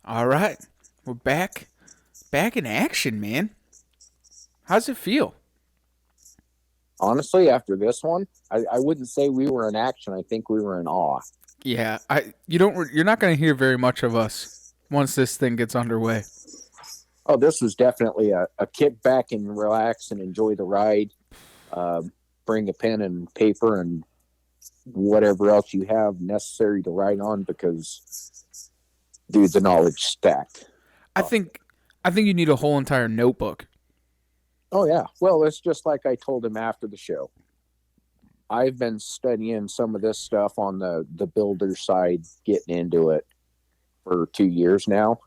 All right, we're back in action, man. How's it feel? Honestly, after this one, I wouldn't say we were in action. I think we were in awe. Yeah, you're not going to hear very much of us once this thing gets underway. Oh, this was definitely a kick back and relax and enjoy the ride. Bring a pen and paper and whatever else you have necessary to write on, because, dude, the knowledge stacked. I think you need a whole entire notebook. Oh, yeah. Well, it's just like I told him after the show. I've been studying some of this stuff on the builder side, getting into it for 2 years now.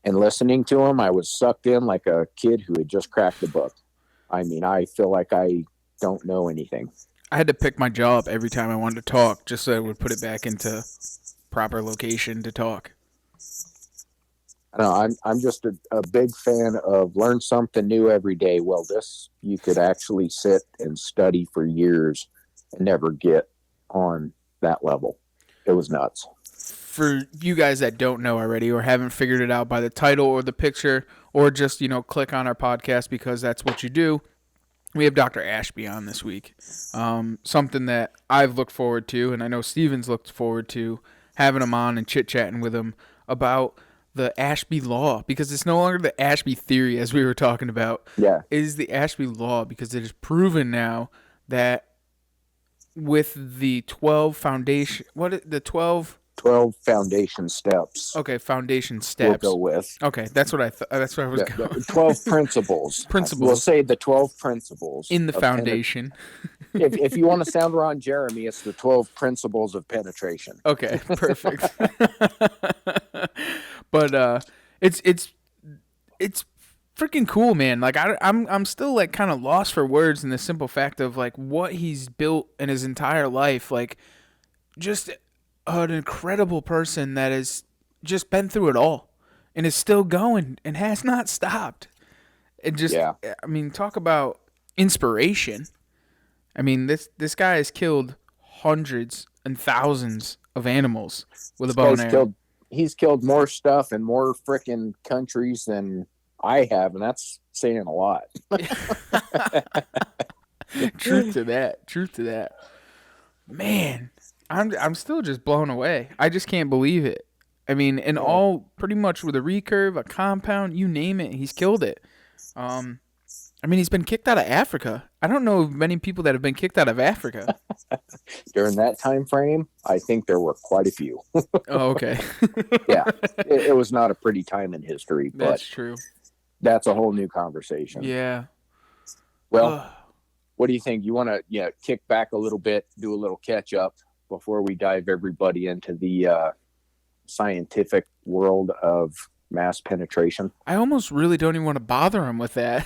And listening to him, I was sucked in like a kid who had just cracked the book. I mean, I feel like I don't know anything. I had to pick my jaw up every time I wanted to talk just so I would put it back into proper location to talk. No, I'm just a big fan of learn something new every day. Well, this, you could actually sit and study for years and never get on that level. It was nuts. For you guys that don't know already or haven't figured it out by the title or the picture, or just, click on our podcast because that's what you do, we have Dr. Ashby on this week. Something that I've looked forward to, and I know Steven's looked forward to, having him on and chit-chatting with him about the Ashby Law, because it's no longer the Ashby theory as we were talking about. Yeah. It is the Ashby Law, because it is proven now that with the 12 foundation, 12 foundation steps. Okay, foundation steps. We'll go with. Okay, that's what I thought. That's what I was going. 12 principles. We'll say the 12 principles in the foundation. If you want to sound Ron Jeremy, it's the 12 principles of penetration. Okay, perfect. But it's freaking cool, man. Like I'm still like kind of lost for words in the simple fact of like what he's built in his entire life. Like just an incredible person that has just been through it all and is still going and has not stopped. And just, yeah. I mean, talk about inspiration. I mean, this guy has killed hundreds and thousands of animals with a bow and arrow. He's killed more stuff in more frickin' countries than I have, and that's saying a lot. Truth to that. Man, I'm still just blown away. I just can't believe it. I mean, in all, pretty much with a recurve, a compound, you name it, he's killed it. I mean, he's been kicked out of Africa. I don't know of many people that have been kicked out of Africa. During that time frame, I think there were quite a few. Oh, okay. Yeah, it was not a pretty time in history. But that's true. That's a whole new conversation. Yeah. Well, what do you think? You want to kick back a little bit, do a little catch up before we dive everybody into the scientific world of mass penetration? I almost really don't even want to bother him with that.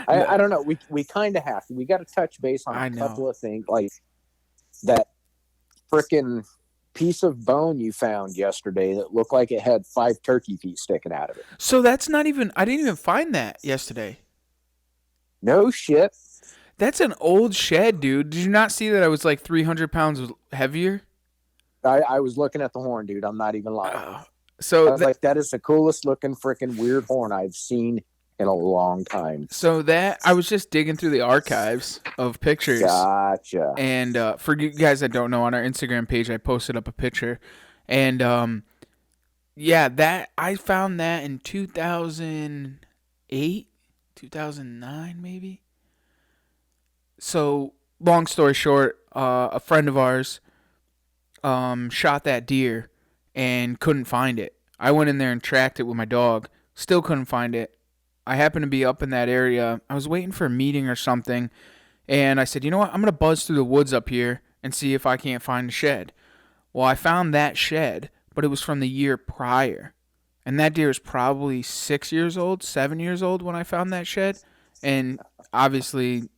I don't know. We kind of have to. We got to touch base on a couple of things, like that frickin' piece of bone you found yesterday that looked like it had 5 turkey feet sticking out of it. So that's not even. I didn't even find that yesterday. No shit. That's an old shed, dude. Did you not see that I was like 300 pounds heavier? I was looking at the horn, dude. I'm not even lying. So I was like, that is the coolest looking freaking weird horn I've seen in a long time. So that I was just digging through the archives of pictures. Gotcha. And for you guys that don't know, on our Instagram page, I posted up a picture, and that I found that in 2008, 2009, maybe. So long story short, a friend of ours shot that deer and couldn't find it. I went in there and tracked it with my dog. Still couldn't find it. I happened to be up in that area. I was waiting for a meeting or something. And I said, you know what? I'm going to buzz through the woods up here and see if I can't find a shed. Well, I found that shed, but it was from the year prior. And that deer is probably 7 years old when I found that shed. And obviously,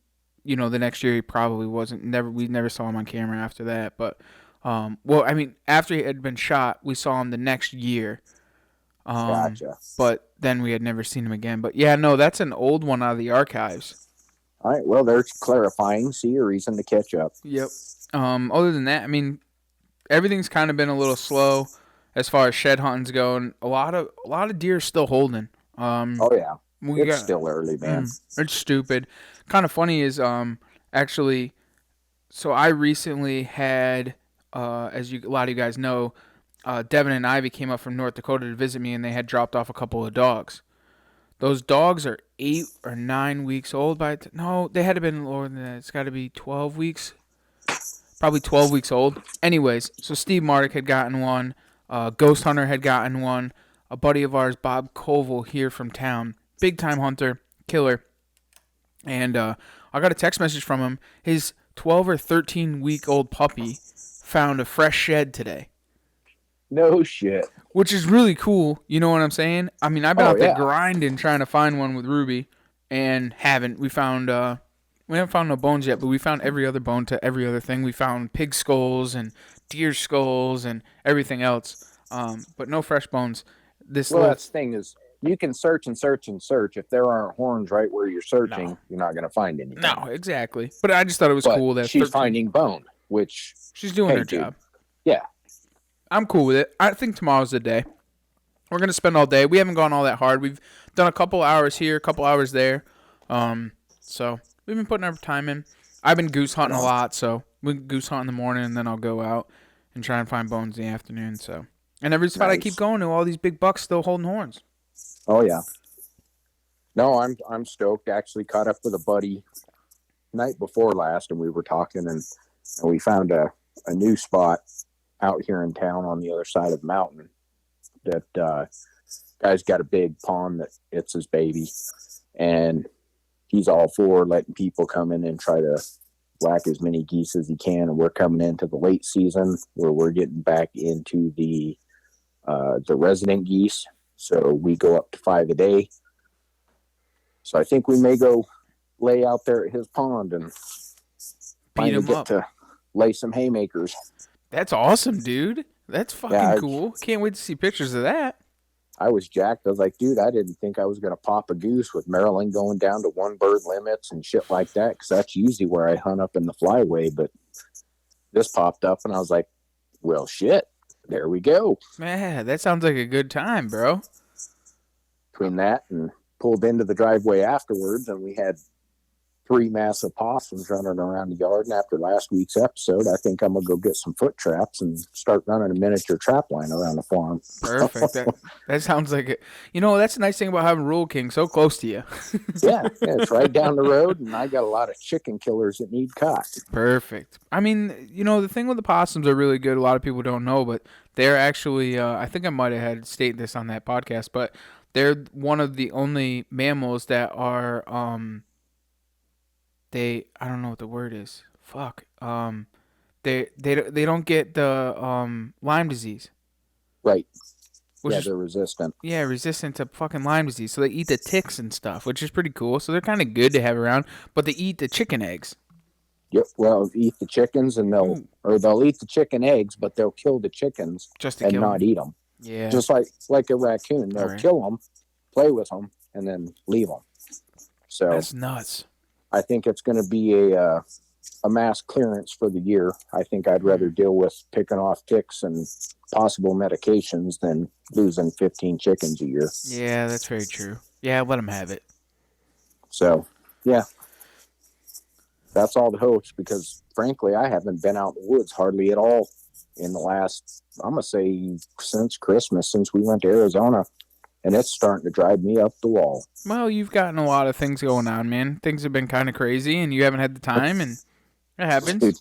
the next year he probably wasn't. We never saw him on camera after that. But after he had been shot, we saw him the next year. Gotcha. But then we had never seen him again. But yeah, no, that's an old one out of the archives. All right, well, there's clarifying. See a reason to catch up. Yep. Other than that, I mean, everything's kind of been a little slow as far as shed hunting's going. A lot of deer still holding. Oh yeah, We it's got still early, man. It's stupid. Kind of funny is actually. So I recently had, a lot of you guys know, Devin and Ivy came up from North Dakota to visit me, and they had dropped off a couple of dogs. Those dogs are 8 or 9 weeks old no, they had to been lower than that. It's got to be 12 weeks, probably 12 weeks old. Anyways, so Steve Mardick had gotten one, Ghost Hunter had gotten one, a buddy of ours, Bob Koval, here from town, big time hunter, killer, and I got a text message from him. His 12 or 13 week old puppy found a fresh shed today. No shit. Which is really cool. You know what I'm saying? I mean, I've been out there yeah. grinding trying to find one with Ruby and haven't. We haven't found no bones yet, but we found every other bone to every other thing. We found pig skulls and deer skulls and everything else. But no fresh bones. That's the thing is, you can search and search and search. If there aren't horns right where you're searching, you're not going to find anything. No, exactly. But I just thought it was cool that she's finding bone, which she's doing her job. Yeah. I'm cool with it. I think tomorrow's the day. We're going to spend all day. We haven't gone all that hard. We've done a couple hours here, a couple hours there. So we've been putting our time in. I've been goose hunting a lot, so we goose hunt in the morning, and then I'll go out and try and find bones in the afternoon. So, and every spot I keep going to, all these big bucks still holding horns. Oh yeah. No, I'm stoked. Actually, caught up with a buddy night before last, and we were talking, and we found a new spot out here in town on the other side of the mountain. That guy's got a big pond that it's his baby, and he's all for letting people come in and try to whack as many geese as he can. And we're coming into the late season where we're getting back into the resident geese. So we go up to 5 a day. So I think we may go lay out there at his pond and finally get to lay some haymakers. That's awesome, dude. That's fucking cool. Can't wait to see pictures of that. I was jacked. I was like, dude, I didn't think I was going to pop a goose with Maryland going down to 1 bird limits and shit like that, because that's usually where I hunt up in the flyway. But this popped up, and I was like, well, shit, there we go. Man, that sounds like a good time, bro. Between that and pulled into the driveway afterwards, and we had 3 massive possums running around the yard. And after last week's episode, I think I'm going to go get some foot traps and start running a miniature trap line around the farm. Perfect. That sounds like it. You know, that's the nice thing about having Rural King so close to you. yeah, it's right down the road, and I got a lot of chicken killers that need caught. Perfect. I mean, you know, the thing with the possums are really good. A lot of people don't know, but they're actually, I think I might have had stated this on that podcast, but they're one of the only mammals that are, I don't know what the word is. Fuck. They don't get the Lyme disease. Right. They're resistant. Yeah, resistant to fucking Lyme disease. So they eat the ticks and stuff, which is pretty cool. So they're kind of good to have around, but they eat the chicken eggs. Yep. Well, eat the chickens, and they'll eat the chicken eggs, but they'll kill the chickens and not eat them. Yeah. Just like a raccoon, they'll kill them, play with them, and then leave them. So that's nuts. I think it's going to be a mass clearance for the year. I think I'd rather deal with picking off ticks and possible medications than losing 15 chickens a year. Yeah, that's very true. Yeah, let them have it. So, yeah. That's all the hopes, because, frankly, I haven't been out in the woods hardly at all in the last, I'm going to say, since Christmas, since we went to Arizona. And it's starting to drive me up the wall. Well, you've gotten a lot of things going on, man. Things have been kind of crazy, and you haven't had the time, and it happens. Dude,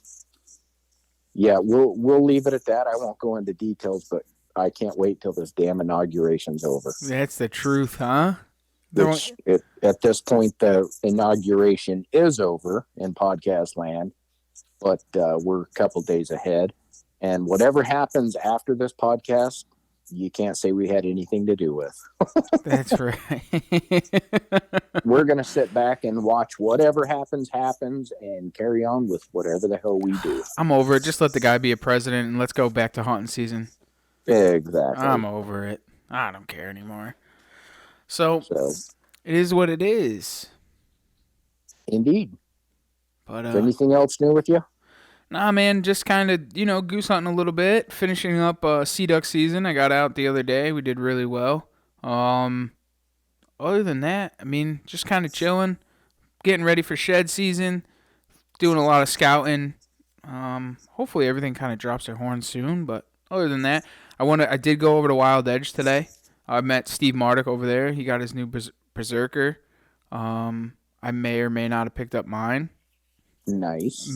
yeah, we'll leave it at that. I won't go into details, but I can't wait till this damn inauguration's over. That's the truth, huh? At this point, the inauguration is over in podcast land, but we're a couple days ahead. And whatever happens after this podcast, you can't say we had anything to do with. That's right. We're going to sit back and watch whatever happens, and carry on with whatever the hell we do. I'm over it. Just let the guy be a president, and let's go back to hunting season. Exactly. I'm over it. I don't care anymore. So it is what it is. Indeed. But is anything else new with you? Nah, man, just kind of, goose hunting a little bit, finishing up sea duck season. I got out the other day. We did really well. Um, Other than that, I mean, just kind of chilling, getting ready for shed season, doing a lot of scouting. Hopefully everything kind of drops their horns soon, but other than that, I did go over to Wild Edge today. I met Steve Mardick over there. He got his new Berserker. I may or may not have picked up mine. Nice.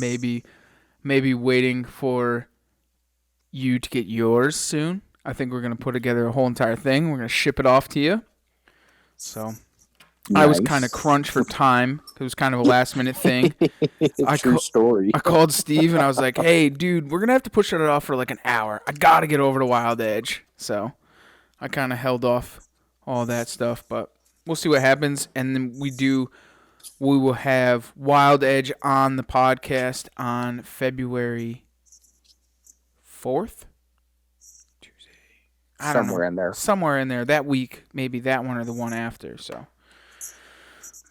Maybe waiting for you to get yours soon. I think we're going to put together a whole entire thing. We're going to ship it off to you. So I was kind of crunched for time. It was kind of a last minute thing. True story. I called Steve and I was like, hey, dude, we're going to have to push it off for like an hour. I got to get over to Wild Edge. So I kind of held off all that stuff, but we'll see what happens. And then we will have Wild Edge on the podcast on February 4th. I don't know. Somewhere in there. That week. Maybe that one or the one after. So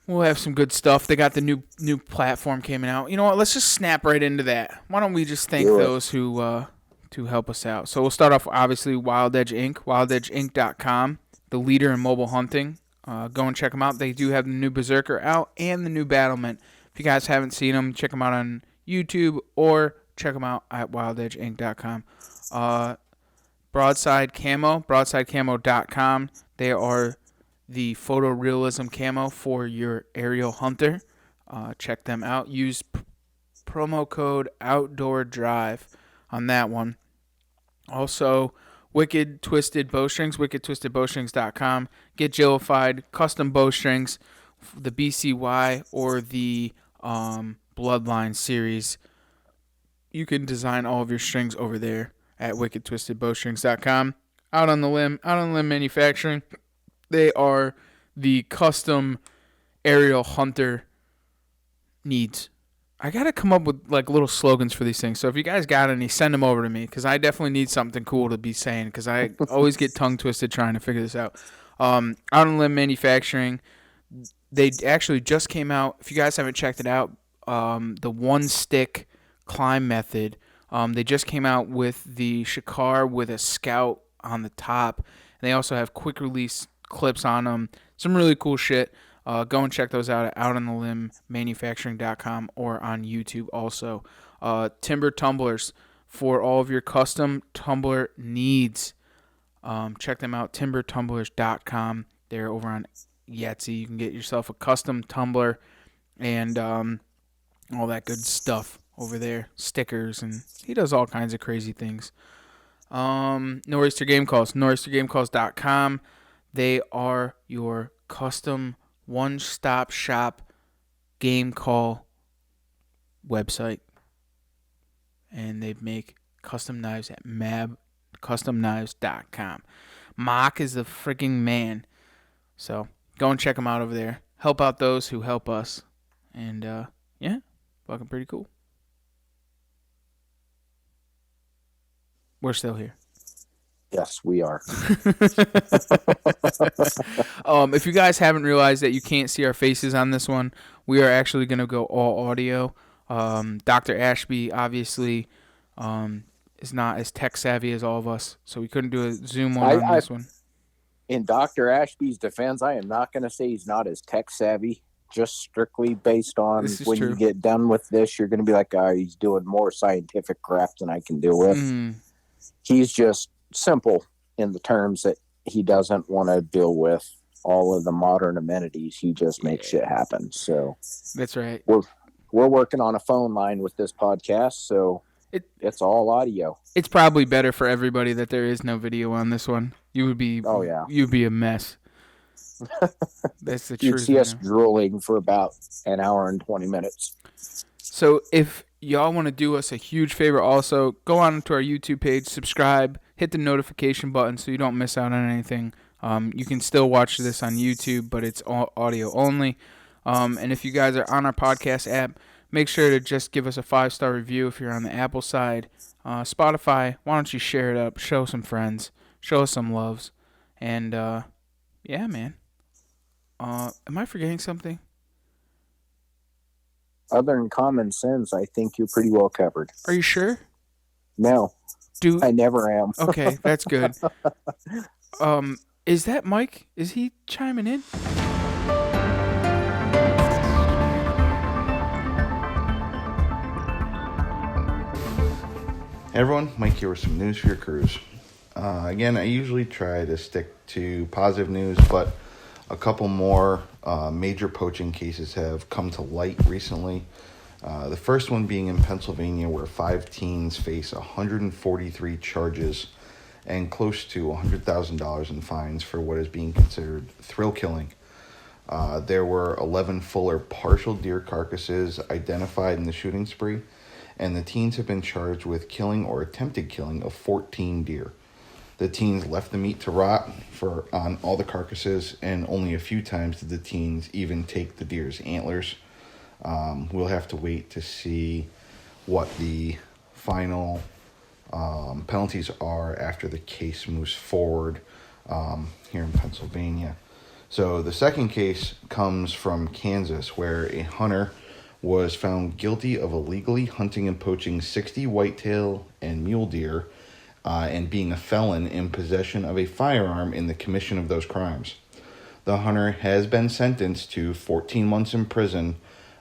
we'll have some good stuff. They got the new platform coming out. You know what? Let's just snap right into that. Why don't we just thank those who to help us out. So we'll start off, obviously, Wild Edge Inc., wildedgeinc.com, the leader in mobile hunting. Go and check them out. They do have the new Berserker out and the new Battlement. If you guys haven't seen them, check them out on YouTube or check them out at wildedgeinc.com. Broadside Camo, broadsidecamo.com. They are the photorealism camo for your aerial hunter. Check them out. Use promo code Outdoor Drive on that one. Also, Wicked Twisted Bowstrings, wickedtwistedbowstrings.com. Get Jillified, custom bowstrings, the BCY or the Bloodline series. You can design all of your strings over there at wickedtwistedbowstrings.com. Out on the Limb Manufacturing. They are the custom aerial hunter needs. I got to come up with like little slogans for these things. So if you guys got any, send them over to me because I definitely need something cool to be saying because I always get tongue twisted trying to figure this out. Out on Limb Manufacturing, they actually just came out. If you guys haven't checked it out, the one stick climb method. They just came out with the Shikar with a scout on the top. And they also have quick release clips on them. Some really cool shit. Go and check those out at outonthelimbmanufacturing.com or on YouTube also. Timber Tumblers for all of your custom tumbler needs. Check them out, timbertumblers.com. They're over on Etsy. You can get yourself a custom tumbler and all that good stuff over there. Stickers, and he does all kinds of crazy things. Nor'easter Game Calls, nor'eastergamecalls.com. They are your custom one-stop shop game call website. And they make custom knives at mabcustomknives.com. Mock is the freaking man. So go and check them out over there. Help out those who help us. And yeah, fucking pretty cool. We're still here. Yes, we are. If you guys haven't realized that you can't see our faces on this one, we are actually going to go all audio. Dr. Ashby, obviously, is not as tech savvy as all of us, so we couldn't do a Zoom on this one. In Dr. Ashby's defense, I am not going to say he's not as tech savvy, just strictly based on when you get done with this, you're going to be like, he's doing more scientific crap than I can deal with. He's just simple in the terms that he doesn't want to deal with all of the modern amenities. He just makes shit happen. So that's right. We're working on a phone line with this podcast, so it's all audio. It's probably better for everybody that there is no video on this one. You would be you'd be a mess. That's the truth. You'd see us drooling for about an hour and 20 minutes. So if y'all want to do us a huge favor also, go on to our YouTube page, subscribe, hit the notification button so you don't miss out on anything. You can still watch this on YouTube, but it's audio only. And if you guys are on our podcast app, make sure to just give us a 5-star review if you're on the Apple side. Spotify, why don't you share it up, show some friends, show us some loves. And yeah, man. Am I forgetting something? Other than common sense, I think you're pretty well covered. Are you sure? No, Do I never am. Okay, that's good. Is that Mike? Is he chiming in? Hey everyone, Mike here with some news for your cruise. Again, I usually try to stick to positive news, but a couple more major poaching cases have come to light recently. The first one being in Pennsylvania, where 5 teens face 143 charges and close to $100,000 in fines for what is being considered thrill killing. There were 11 full or partial deer carcasses identified in the shooting spree, and the teens have been charged with killing or attempted killing of 14 deer. The teens left the meat to rot on all the carcasses, and only a few times did the teens even take the deer's antlers. We'll have to wait to see what the final penalties are after the case moves forward here in Pennsylvania. So the second case comes from Kansas, where a hunter was found guilty of illegally hunting and poaching 60 whitetail and mule deer and being a felon in possession of a firearm in the commission of those crimes. The hunter has been sentenced to 14 months in prison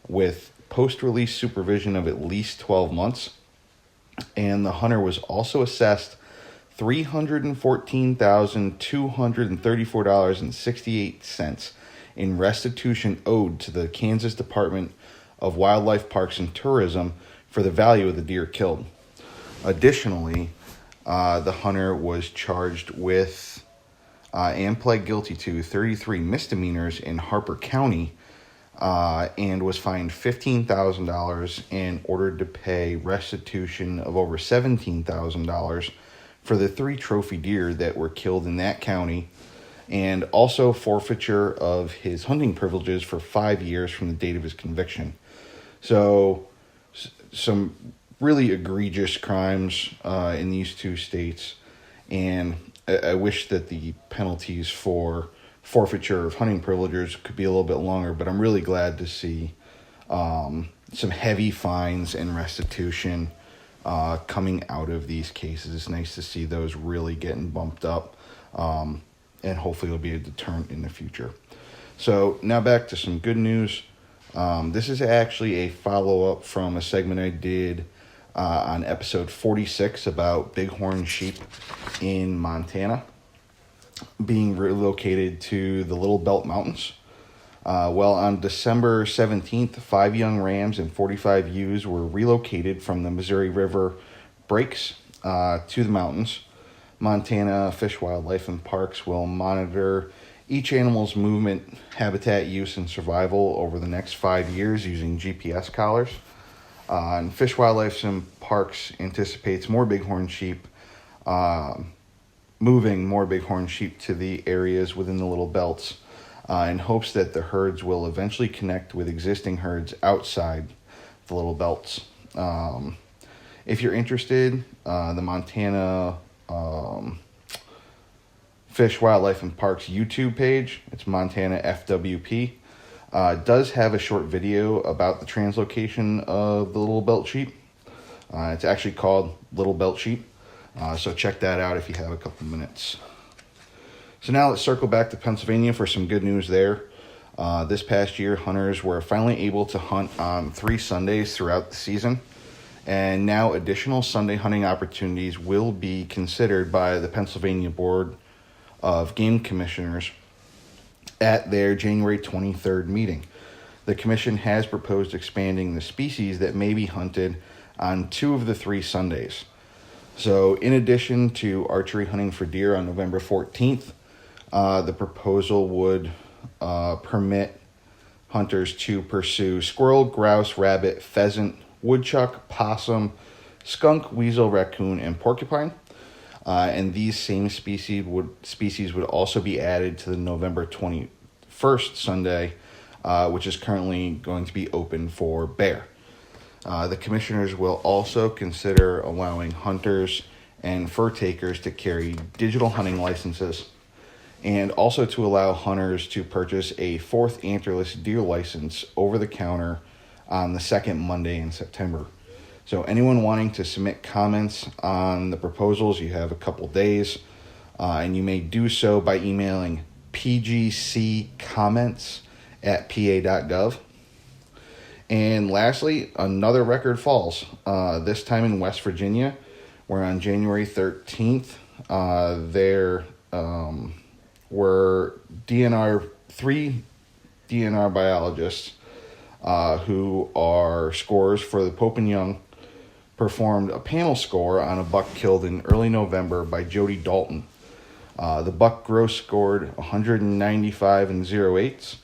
with post-release supervision of at least 12 months, and the hunter was also assessed $314,234.68 in restitution owed to the Kansas Department of Wildlife, Parks, and Tourism for the value of the deer killed. Additionally, the hunter was charged with and pled guilty to 33 misdemeanors in Harper County and was fined $15,000 and ordered to pay restitution of over $17,000 for the 3 trophy deer that were killed in that county, and also forfeiture of his hunting privileges for 5 years from the date of his conviction. So, some really egregious crimes in these 2 states, and I wish that the penalties for forfeiture of hunting privileges could be a little bit longer, but I'm really glad to see some heavy fines and restitution coming out of these cases. It's nice to see those really getting bumped up, and hopefully it'll be a deterrent in the future. So now back to some good news. This is actually a follow-up from a segment I did on episode 46 about bighorn sheep in Montana being relocated to the Little Belt Mountains. Well, on December 17th, 5 young rams and 45 ewes were relocated from the Missouri River breaks to the mountains. Montana Fish, Wildlife, and Parks will monitor each animal's movement, habitat use, and survival over the next 5 years using GPS collars. And Fish, Wildlife, and Parks anticipates more bighorn sheep, moving more bighorn sheep to the areas within the Little Belts, in hopes that the herds will eventually connect with existing herds outside the Little Belts. If you're interested, the Montana Fish, Wildlife, and Parks YouTube page, it's Montana FWP, does have a short video about the translocation of the Little Belt sheep. It's actually called Little Belt Sheep, so check that out if you have a couple minutes. So now let's circle back to Pennsylvania for some good news there. This past year, hunters were finally able to hunt on 3 Sundays throughout the season, and now additional Sunday hunting opportunities will be considered by the Pennsylvania Board of Game Commissioners at their January 23rd meeting. The commission has proposed expanding the species that may be hunted on 2 of the 3 Sundays. So in addition to archery hunting for deer on November 14th, the proposal would permit hunters to pursue squirrel, grouse, rabbit, pheasant, woodchuck, possum, skunk, weasel, raccoon, and porcupine. And these same species would also be added to the November 21st Sunday, which is currently going to be open for bear. The commissioners will also consider allowing hunters and fur takers to carry digital hunting licenses, and also to allow hunters to purchase a 4th antlerless deer license over the counter on the second Monday in September. So anyone wanting to submit comments on the proposals, you have a couple days, and you may do so by emailing pgccomments@pa.gov. And lastly, another record falls, this time in West Virginia, where on January 13th, there were three DNR biologists who are scorers for the Pope and Young, performed a panel score on a buck killed in early November by Jody Dalton. The buck gross scored 195 and 0.8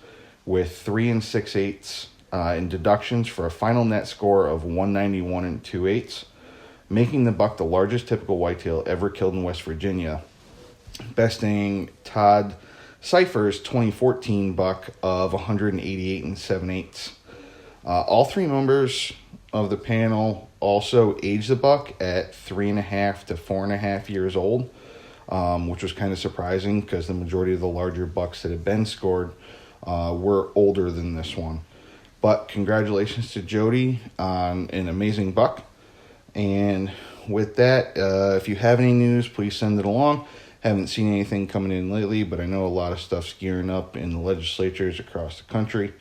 with 3 and 6/8 in deductions for a final net score of 191 and 2/8, making the buck the largest typical whitetail ever killed in West Virginia, besting Todd Cypher's 2014 buck of 188 and 7/8. All three members of the panel also aged the buck at 3.5 to 4.5 years old, which was kind of surprising because the majority of the larger bucks that had been scored were older than this one. But congratulations to Jody on an amazing buck. And with that, if you have any news, please send it along. Haven't seen anything coming in lately, but I know a lot of stuff's gearing up in the legislatures across the country.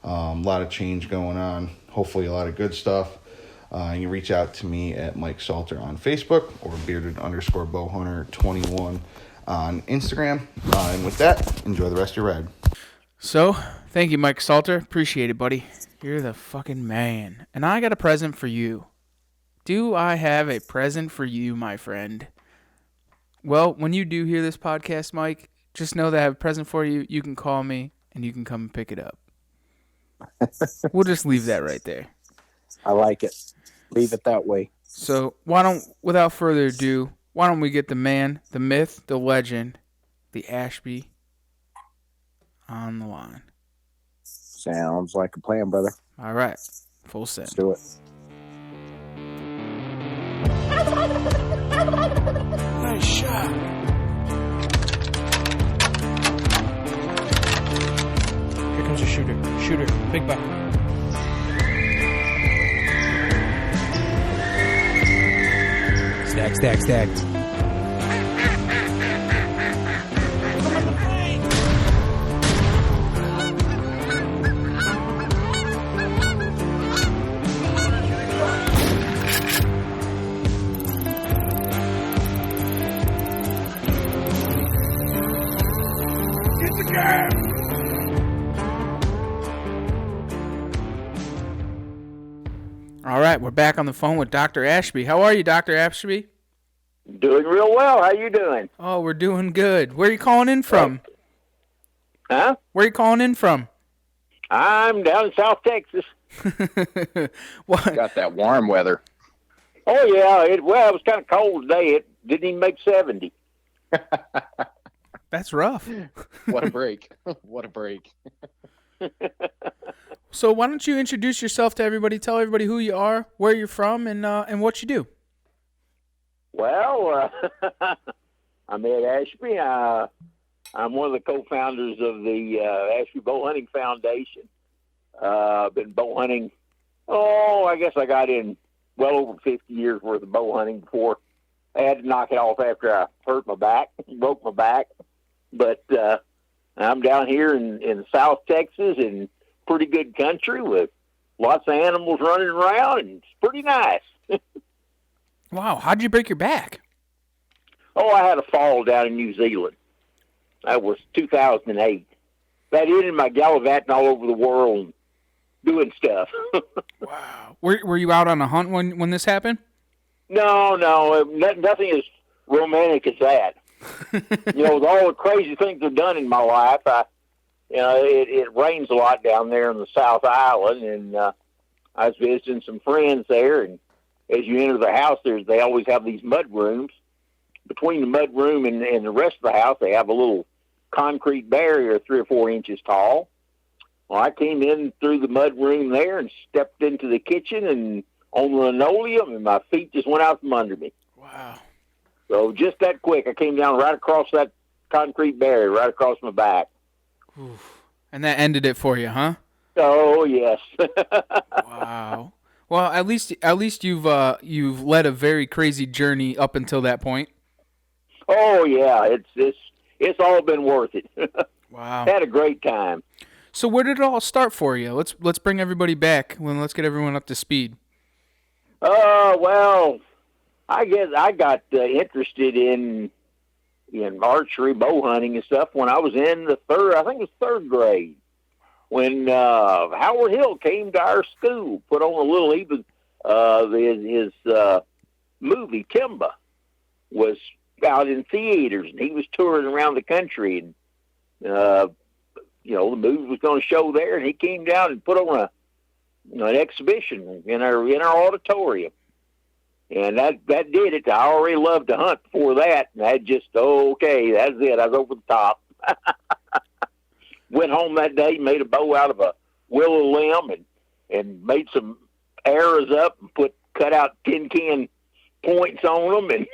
A lot of change going on. Hopefully a lot of good stuff. You can reach out to me at Mike Salter on Facebook or bearded_bowhunter21 on Instagram. And with that, enjoy the rest of your ride. So, thank you, Mike Salter. Appreciate it, buddy. You're the fucking man. And I got a present for you. Do I have a present for you, my friend? Well, when you do hear this podcast, Mike, just know that I have a present for you. You can call me, and you can come and pick it up. We'll just leave that right there. I like it. Leave it that way. So, without further ado, why don't we get the man, the myth, the legend, the Ashby on the line. Sounds like a plan, brother. All right. Full set. Let's do it. Nice shot. Here comes a shooter. Shooter. Big buck. Stack. All right, we're back on the phone with Dr. Ashby. How are you, Dr. Ashby? Doing real well. How you doing? Oh, we're doing good. Where are you calling in from? Huh? Where are you calling in from? I'm down in South Texas. What? Got that warm weather. Oh, yeah. It was kind of cold today. It didn't even make 70. That's rough. What a break. What a break. So why don't you introduce yourself to everybody, tell everybody who you are, where you're from, and what you do. Well, I'm Ed Ashby. I'm one of the co-founders of the Ashby Bowhunting Foundation. I've been bow hunting, I guess I got in well over 50 years worth of bow hunting before I had to knock it off after I hurt my back, broke my back. But I'm down here in South Texas in pretty good country with lots of animals running around, and it's pretty nice. Wow, how'd you break your back? I had a fall down in New Zealand. That was 2008. That ended my gallivanting all over the world and doing stuff. Wow. Were you out on a hunt when this happened? No, nothing as romantic as that. With all the crazy things I've done in my life, it rains a lot down there in the South Island, and I was visiting some friends there, and as you enter the house, they always have these mud rooms. Between the mud room and the rest of the house, they have a little concrete barrier 3 or 4 inches tall. Well, I came in through the mud room there and stepped into the kitchen and on the linoleum, and my feet just went out from under me. Wow. So just that quick, I came down right across that concrete barrier, right across my back. Oof. And that ended it for you, huh? Oh yes. Wow. Well, at least you've led a very crazy journey up until that point. Oh yeah, it's all been worth it. Wow. Had a great time. So where did it all start for you? Let's bring everybody back. Let's get everyone up to speed. Well, I guess I got interested in archery, bow hunting, and stuff when I was in I think it was third grade. When Howard Hill came to our school, put on a little, his movie Timba was out in theaters, and he was touring around the country, and the movie was going to show there, and he came down and put on an exhibition in our auditorium. And that did it. I already loved to hunt before that. And that just, okay, that's it. I was over the top. Went home that day, made a bow out of a willow limb and made some arrows up and cut out tin can points on them.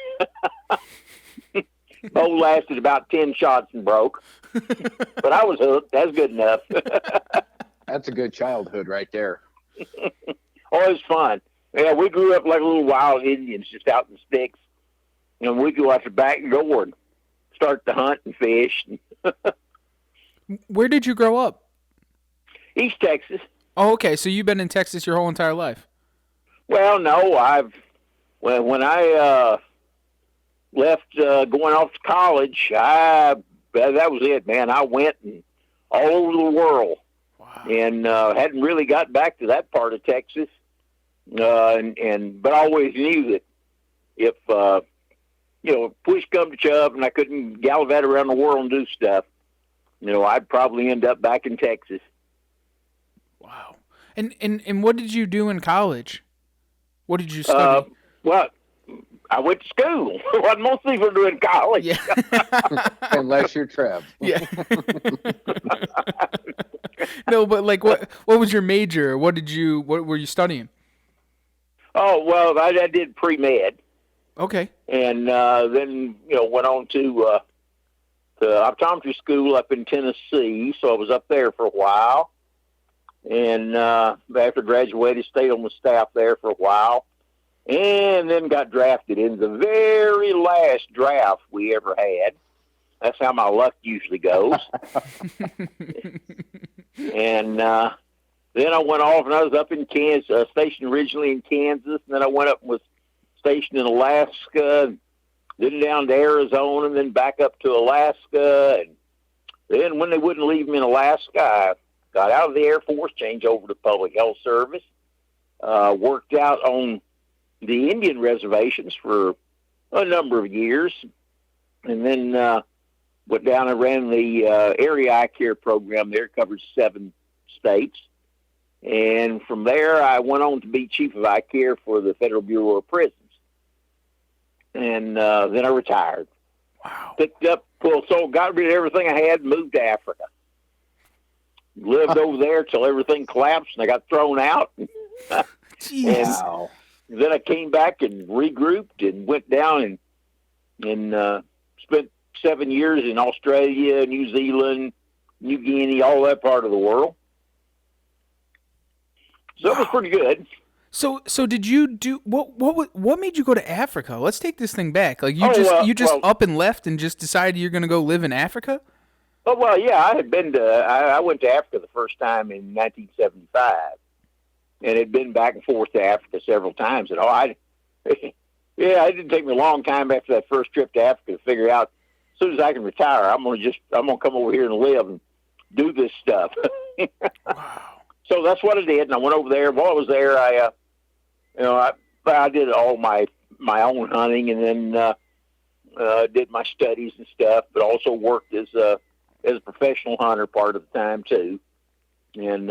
And bow lasted about 10 shots and broke. But I was hooked. That's good enough. That's a good childhood right there. It was fun. Yeah, we grew up like little wild Indians just out in the sticks. And we'd go out the back door and start to hunt and fish. Where did you grow up? East Texas. Oh, okay. So you've been in Texas your whole entire life. Well, no, when I left going off to college, that was it, man. I went all over the world. Wow. And hadn't really got back to that part of Texas. But I always knew that if push come to shove and I couldn't gallivant around the world and do stuff, I'd probably end up back in Texas. Wow. And what did you do in college? What did you study? Well, I went to school. What most people do in college. Yeah. Unless you're Trev. Yeah. No, but like what was your major? What were you studying? Oh, well, I did pre-med. Okay. And then, went on to the optometry school up in Tennessee. So I was up there for a while. And after graduated, stayed on the staff there for a while. And then got drafted in the very last draft we ever had. That's how my luck usually goes. And then I went off and I was up in Kansas, stationed originally in Kansas. And then I went up and was stationed in Alaska, then down to Arizona, and then back up to Alaska. And then when they wouldn't leave me in Alaska, I got out of the Air Force, changed over to Public Health Service, worked out on the Indian reservations for a number of years, and then went down and ran the area eye care program there, covered 7 states. And from there, I went on to be chief of eye care for the Federal Bureau of Prisons. And then I retired. Wow. Picked up, got rid of everything I had, moved to Africa. Lived over there till everything collapsed and I got thrown out. Jeez. And then I came back and regrouped and went down and spent 7 years in Australia, New Zealand, New Guinea, all that part of the world. So it was pretty good. So did you do what made you go to Africa? Let's take this thing back. Like you just up and left and just decided you're going to go live in Africa? Oh, well, yeah, I went to Africa the first time in 1975 and had been back and forth to Africa several times. And it didn't take me a long time after that first trip to Africa to figure out as soon as I can retire, I'm going to come over here and live and do this stuff. Wow. So that's what I did, and I went over there. While I was there, I did all my own hunting, and then did my studies and stuff. But also worked as a professional hunter part of the time too, and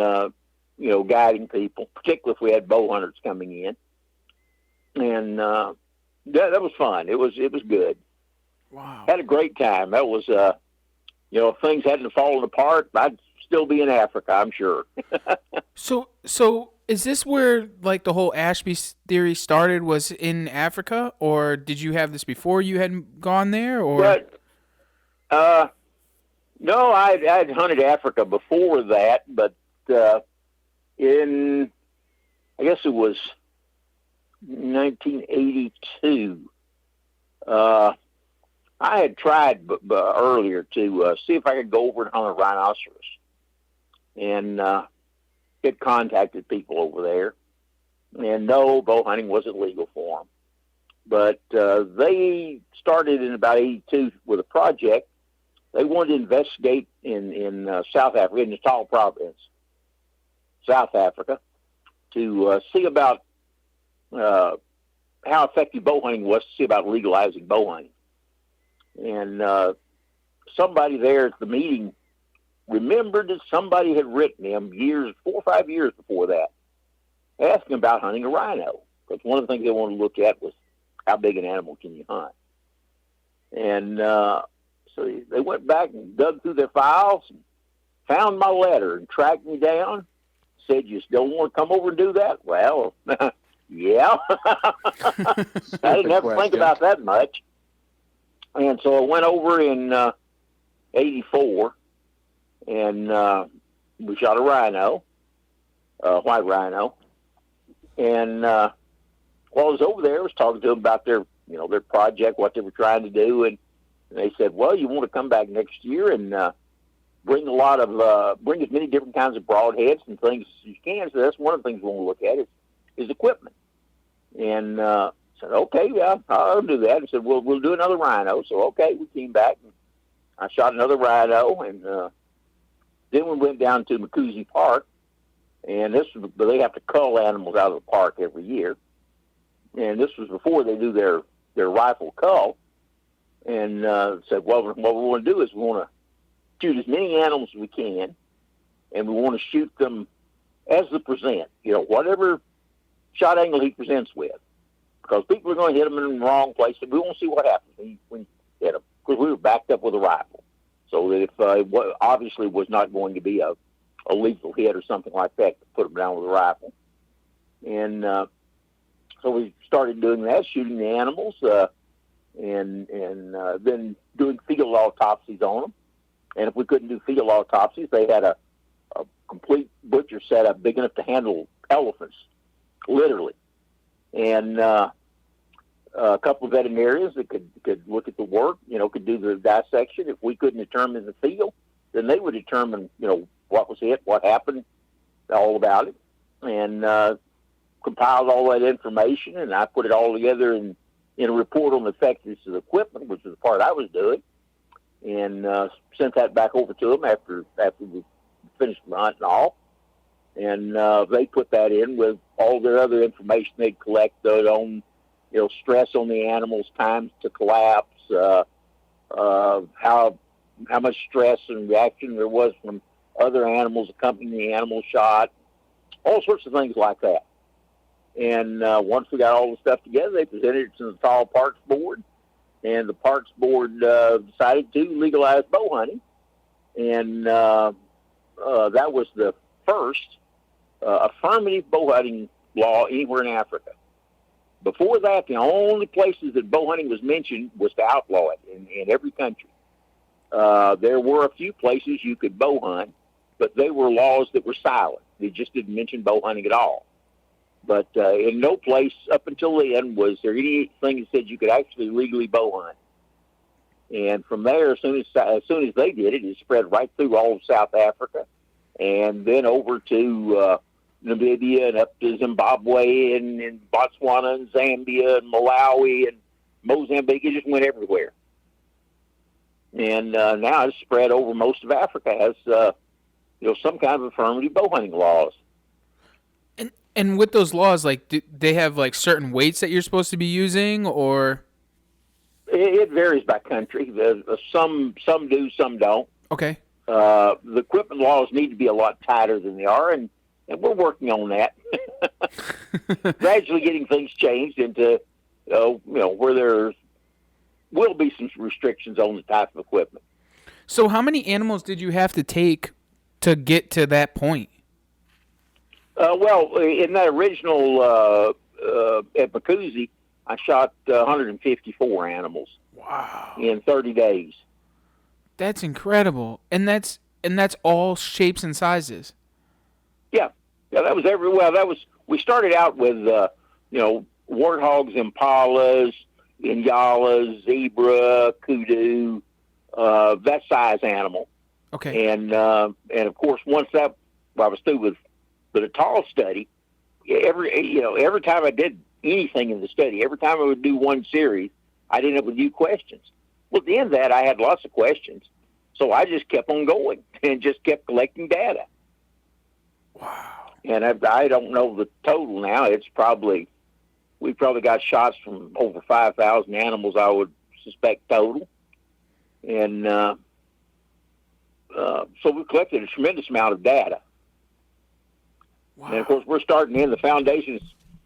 guiding people, particularly if we had bow hunters coming in. And that was fun. It was good. Wow. Had a great time. That was if things hadn't fallen apart, I'd still be in Africa, I'm sure. So is this where like the whole Ashby theory started, was in Africa, or did you have this before you had gone there, or? But, no, I'd hunted Africa before that, but in, I guess it was 1982. I had tried earlier to see if I could go over and hunt a rhinoceros, and had contacted people over there. And no, bow hunting wasn't legal for them. But they started in about 82 with a project. They wanted to investigate in South Africa, in the Natal province, South Africa, to see about how effective bow hunting was, to see about legalizing bow hunting. And somebody there at the meeting remembered that somebody had written him 4 or 5 years before that, asking about hunting a rhino. Because one of the things they wanted to look at was how big an animal can you hunt. And so they went back and dug through their files, and found my letter and tracked me down, said, "You still want to come over and do that?" Well, yeah. I didn't have to think about that much. And so I went over in 84, and we shot a rhino, white rhino. And while I was over there, I was talking to them about their project, what they were trying to do. And they said, "Well, you want to come back next year and bring as many different kinds of broadheads and things as you can." So that's one of the things we want to look at is equipment. And I said, "Okay, yeah, I'll do that." And said, "We'll do another rhino." So, okay, we came back and I shot another rhino. And then we went down to Makuzi Park. And they have to cull animals out of the park every year. And this was before they do their rifle cull. And said, "Well, what we want to do is we want to shoot as many animals as we can, and we want to shoot them as they present, whatever shot angle he presents with. Because people are going to hit them in the wrong place, and we want to see what happens when you hit them." Because we were backed up with a rifle. So that if obviously was not going to be a lethal hit or something like that, to put them down with a rifle. And so we started doing that, shooting the animals, and then doing field autopsies on them. And if we couldn't do field autopsies, they had a complete butcher setup big enough to handle elephants, literally. And a couple of veterinarians that could look at the work, could do the dissection. If we couldn't determine the field, then they would determine, what was hit, what happened, all about it. And compiled all that information, and I put it all together in a report on the effectiveness of the equipment, which is the part I was doing, and sent that back over to them after we finished the hunt and all. And they put that in with all their other information they'd collected on, stress on the animals, times to collapse, how much stress and reaction there was from other animals accompanying the animal shot, all sorts of things like that. And once we got all the stuff together, they presented it to the Natal Parks Board, and the Parks Board decided to legalize bow hunting. And that was the first affirmative bow hunting law anywhere in Africa. Before that, the only places that bow hunting was mentioned was to outlaw it in every country. There were a few places you could bow hunt, but they were laws that were silent. They just didn't mention bow hunting at all. But in no place up until then was there anything that said you could actually legally bow hunt. And from there, as soon as they did it, it spread right through all of South Africa, and then over to Namibia and up to Zimbabwe and Botswana and Zambia and Malawi and Mozambique. It just went everywhere. And now it's spread over most of Africa as some kind of affirmative bow hunting laws. And with those laws, like, do they have like certain weights that you're supposed to be using, or? It varies by country. Some do, some don't. Okay. The equipment laws need to be a lot tighter than they are, and we're working on that. Gradually getting things changed into, where there will be some restrictions on the type of equipment. So how many animals did you have to take to get to that point? Well, in that original at Makuzi, I shot 154 animals. Wow. In 30 days. That's incredible. And that's all shapes and sizes. Yeah. Yeah, that was well, we started out with, warthogs, impalas, inyalas, zebra, kudu, that size animal. Okay. And of course, once I was through with the tall study, every time I did anything in the study, every time I would do one series, I'd end up with new questions. Well, at the end of that, I had lots of questions. So I just kept on going and just kept collecting data. Wow. And I don't know the total now. We probably got shots from over 5,000 animals, I would suspect, total. And so we collected a tremendous amount of data. Wow. And, of course, we're starting in. The foundation's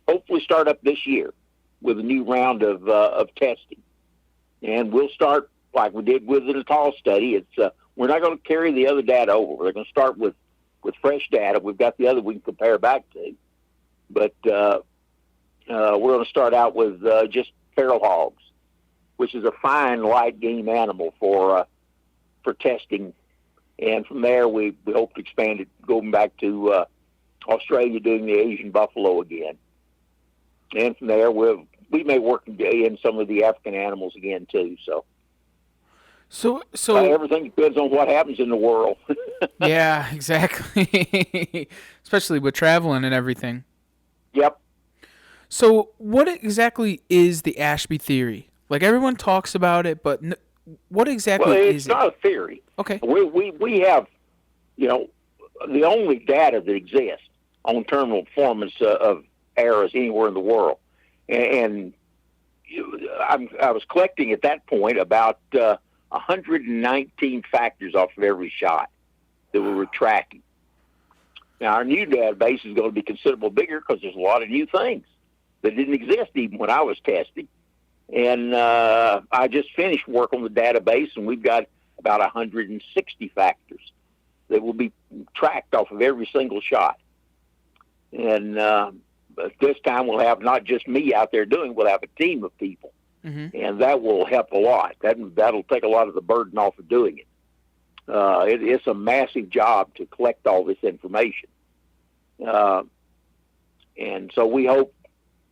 hopefully start up this year with a new round of testing. And we'll start like we did with the Natal study. We're not going to carry the other data over. We're going to start with fresh data. We've got the other we can compare back to. But we're going to start out with just feral hogs, which is a fine light game animal for testing. And from there, we hope to expand it, going back to Australia, doing the Asian buffalo again. And from there, we may work in some of the African animals again too. So everything depends on what happens in the world. Yeah, exactly. Especially with traveling and everything. Yep. So what exactly is the Ashby theory? Like, everyone talks about it, but what exactly is it? It's not a theory. Okay. We have, the only data that exists on terminal performance of arrows anywhere in the world. And I was collecting at that point about 119 factors off of every shot that we were tracking. Now, our new database is going to be considerably bigger because there's a lot of new things that didn't exist even when I was testing. And I just finished work on the database, and we've got about 160 factors that will be tracked off of every single shot. And this time we'll have not just me out there doing it, we'll have a team of people. Mm-hmm. And that will help a lot. That'll take a lot of the burden off of doing it. It's a massive job to collect all this information. And so we hope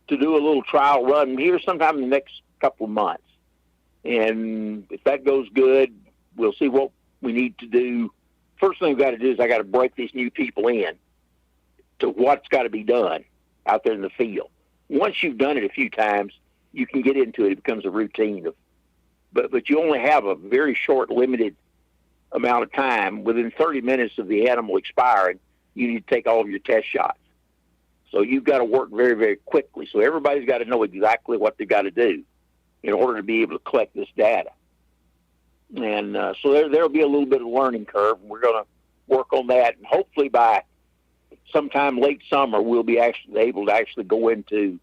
to do a little trial run here sometime in the next couple of months. And if that goes good, we'll see what we need to do. First thing we've got to do is I got to break these new people in to what's got to be done out there in the field. Once you've done it a few times, you can get into it. It becomes a routine. But you only have a very short, limited amount of time. Within 30 minutes of the animal expiring, you need to take all of your test shots. So you've got to work very, very quickly. So everybody's got to know exactly what they've got to do in order to be able to collect this data. And so there'll be a little bit of a learning curve. We're going to work on that. And hopefully by sometime late summer, we'll be able to go into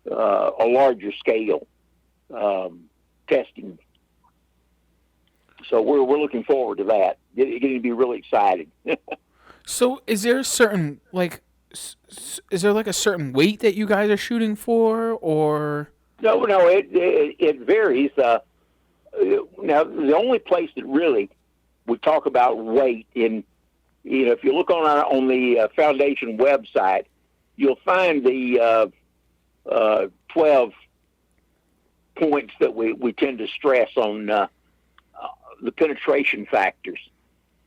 a larger scale testing. So we're looking forward to that. It's going to be really exciting. So is there a certain, is there a certain weight that you guys are shooting for, or? No, it varies. Now, the only place that really we talk about weight if you look on the foundation website, you'll find the 12 points that we tend to stress on the penetration factors.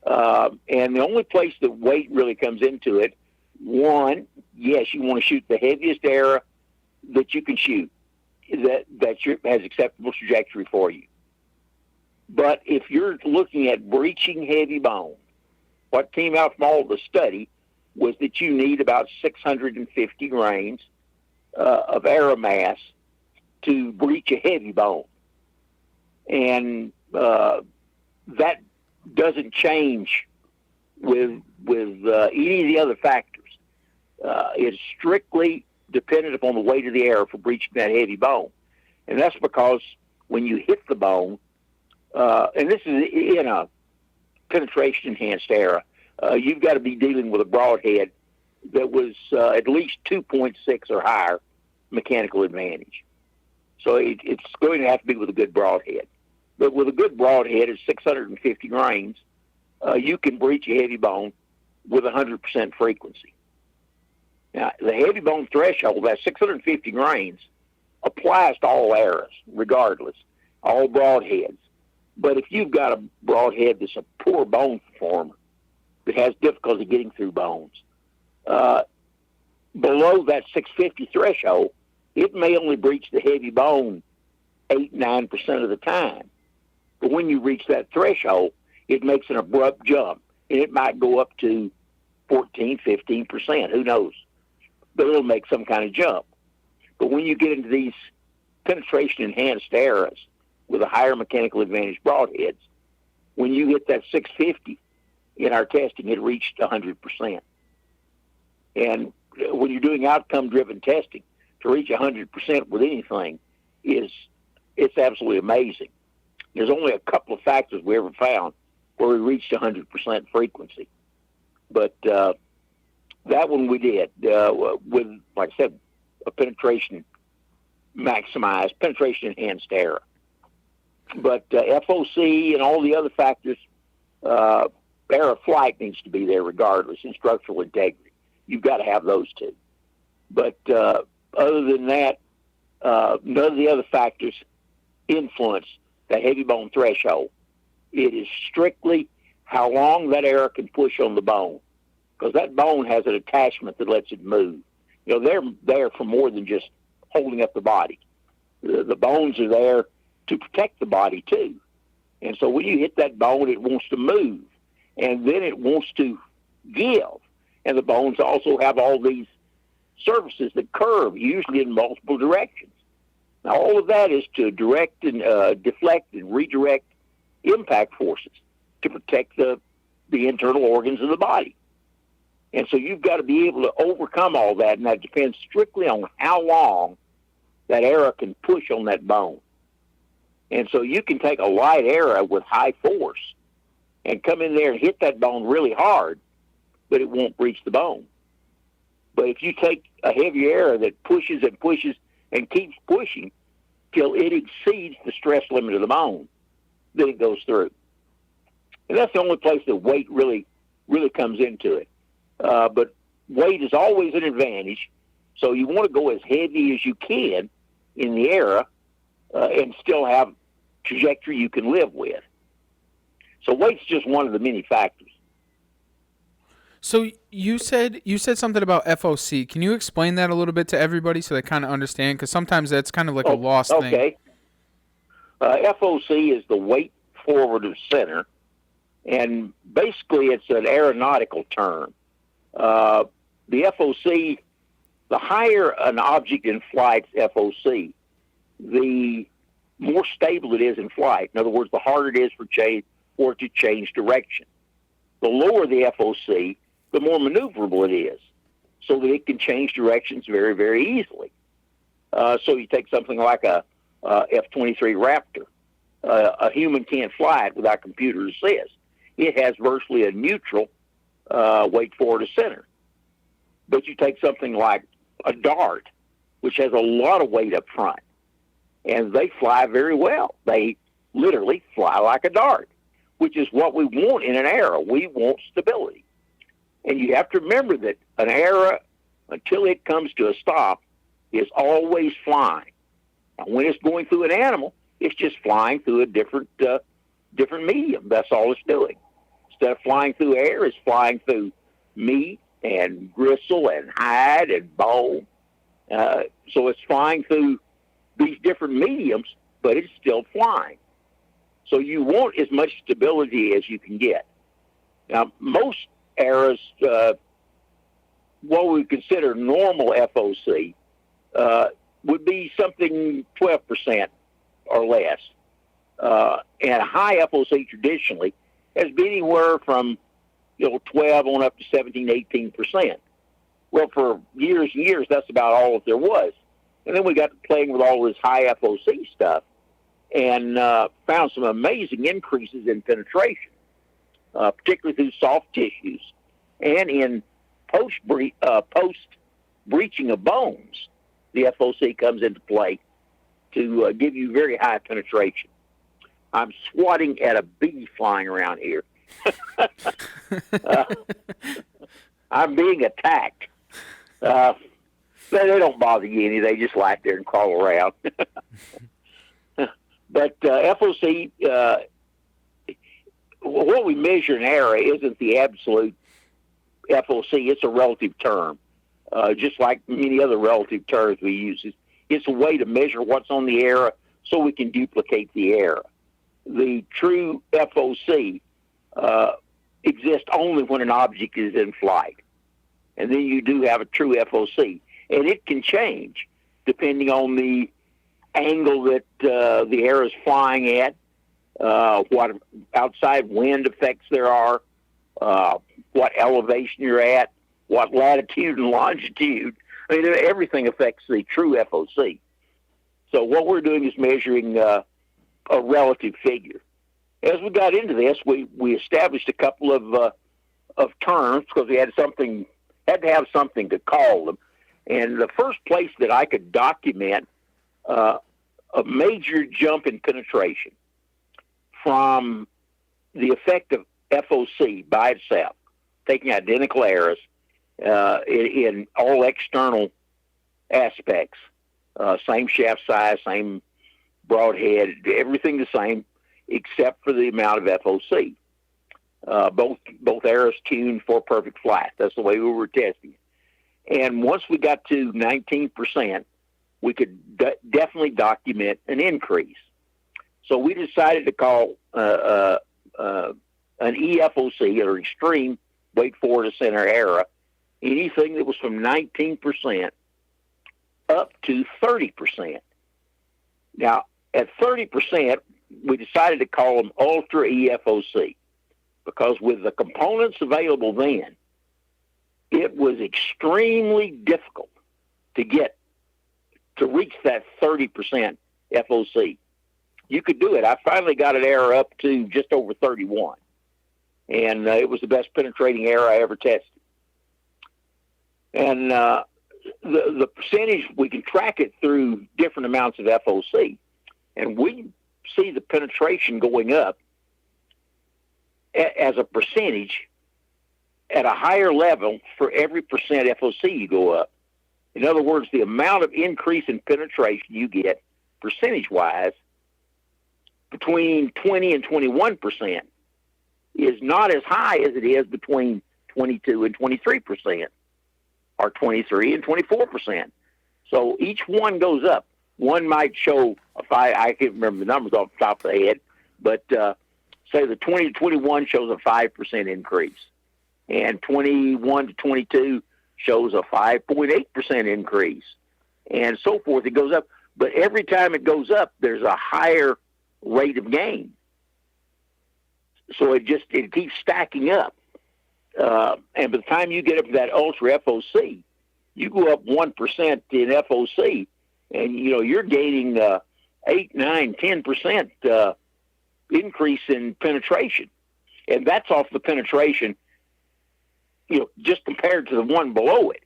And the only place that weight really comes into it, one, yes, you want to shoot the heaviest arrow that you can shoot that has acceptable trajectory for you. But if you're looking at breaching heavy bone, what came out from all the study was that you need about 650 grains of arrow mass to breach a heavy bone. And that doesn't change with any of the other factors. It's strictly dependent upon the weight of the arrow for breaching that heavy bone. And that's because when you hit the bone, and this is in a penetration-enhanced arrow, you've got to be dealing with a broadhead that was at least 2.6 or higher mechanical advantage. So it's going to have to be with a good broadhead. But with a good broadhead at 650 grains, you can breach a heavy bone with 100% frequency. Now, the heavy bone threshold, that 650 grains, applies to all eras, regardless, all broadheads. But if you've got a broadhead that's a poor bone former, that has difficulty getting through bones, below that 650 threshold, it may only breach the heavy bone 8-9% of the time. But when you reach that threshold, it makes an abrupt jump, and it might go up to 14-15%, who knows? But it'll make some kind of jump. But when you get into these penetration-enhanced eras with a higher mechanical advantage broadheads, when you hit that 650, in our testing, it reached 100%. And when you're doing outcome-driven testing, to reach 100% with anything it's absolutely amazing. There's only a couple of factors we ever found where we reached 100% frequency. But that one we did with, like I said, a penetration enhanced error. But FOC and all the other factors, error of flight needs to be there regardless, and structural integrity. You've got to have those two. But other than that, none of the other factors influence the heavy bone threshold. It is strictly how long that error can push on the bone, because that bone has an attachment that lets it move. You know, they're there for more than just holding up the body. The bones are there to protect the body too. And so when you hit that bone, it wants to move, and then it wants to give. And the bones also have all these surfaces that curve, usually in multiple directions. Now, all of that is to direct and deflect and redirect impact forces to protect the internal organs of the body. And so you've got to be able to overcome all that, and that depends strictly on how long that arrow can push on that bone. And so you can take a light arrow with high force and come in there and hit that bone really hard, but it won't breach the bone. But if you take a heavy arrow that pushes and pushes and keeps pushing till it exceeds the stress limit of the bone, then it goes through. And that's the only place that weight really comes into it. But weight is always an advantage, so you want to go as heavy as you can in the arrow and still have trajectory you can live with. So weight's just one of the many factors. So you said something about FOC. Can you explain that a little bit to everybody so they kind of understand? Because sometimes that's kind of like a lost thing. Okay. FOC is the weight forward of center, and basically it's an aeronautical term. The FOC, the higher an object in flight's FOC, the more stable it is in flight. In other words, the harder it is for it to change direction. The lower the FOC, the more maneuverable it is, so that it can change directions very, very easily. So you take something like a F-23 Raptor. A human can't fly it without computer assist. It has virtually a neutral weight forward to center. But you take something like a Dart, which has a lot of weight up front, and they fly very well. They literally fly like a dart, which is what we want in an arrow. We want stability. And you have to remember that an arrow, until it comes to a stop, is always flying. Now, when it's going through an animal, it's just flying through a different medium. That's all it's doing. Instead of flying through air, it's flying through meat and gristle and hide and bone. So it's flying through these different mediums, but it's still flying. So you want as much stability as you can get. Now, most arrows, what we consider normal FOC, would be something 12% or less. And high FOC traditionally has been anywhere from 12 on up to 17, 18%. Well, for years and years, that's about all that there was. And then we got to playing with all this high FOC stuff and found some amazing increases in penetration, particularly through soft tissues and in post-breaching of bones. The FOC comes into play to give you very high penetration. I'm swatting at a bee flying around here. I'm being attacked. They don't bother you any. They just lie there and crawl around. But FOC, what we measure in error isn't the absolute FOC. It's a relative term, just like many other relative terms we use. It's a way to measure what's on the error so we can duplicate the error. The true FOC exists only when an object is in flight. And then you do have a true FOC. And it can change depending on the angle that the arrow is flying at, what outside wind effects there are, what elevation you're at, what latitude and longitude. I mean, everything affects the true FOC. So what we're doing is measuring a relative figure. As we got into this, we established a couple of terms because we had to have something to call them. And the first place that I could document a major jump in penetration from the effect of FOC by itself, taking identical arrows in all external aspects, same shaft size, same broadhead, everything the same, except for the amount of FOC. Both arrows tuned for perfect flight. That's the way we were testing it. And once we got to 19%, we could definitely document an increase. So we decided to call an EFOC, or extreme weight forward to center error, anything that was from 19% up to 30%. Now, at 30%, we decided to call them ultra EFOC because with the components available then, it was extremely difficult to reach that 30% FOC. You could do it. I finally got an error up to just over 31, and it was the best penetrating error I ever tested. And the percentage, we can track it through different amounts of FOC, and we see the penetration going up as a percentage at a higher level for every percent FOC you go up. In other words, the amount of increase in penetration you get percentage-wise between 20 and 21% is not as high as it is between 22 and 23% or 23 and 24%. So each one goes up. One might show I can't remember the numbers off the top of the head, but say the 20 to 21 shows a 5% increase, and 21 to 22 shows a 5.8% increase, and so forth. It goes up, but every time it goes up, there's a higher rate of gain. So it keeps stacking up, and by the time you get up to that ultra FOC, you go up 1% in FOC, and you're gaining 8, 9, 10% increase in penetration, and that's off the penetration, just compared to the one below it.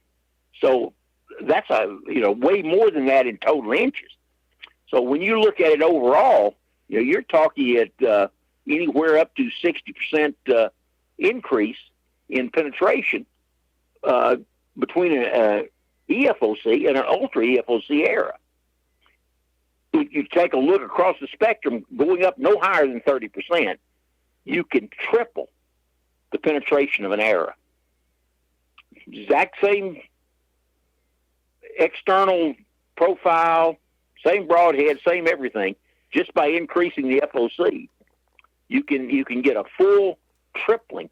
So that's way more than that in total inches. So when you look at it overall, you're talking at anywhere up to 60% increase in penetration between an EFOC and an ultra EFOC era. If you take a look across the spectrum, going up no higher than 30%, you can triple the penetration of an era. Exact same external profile, same broadhead, same everything. Just by increasing the FOC, you can get a full tripling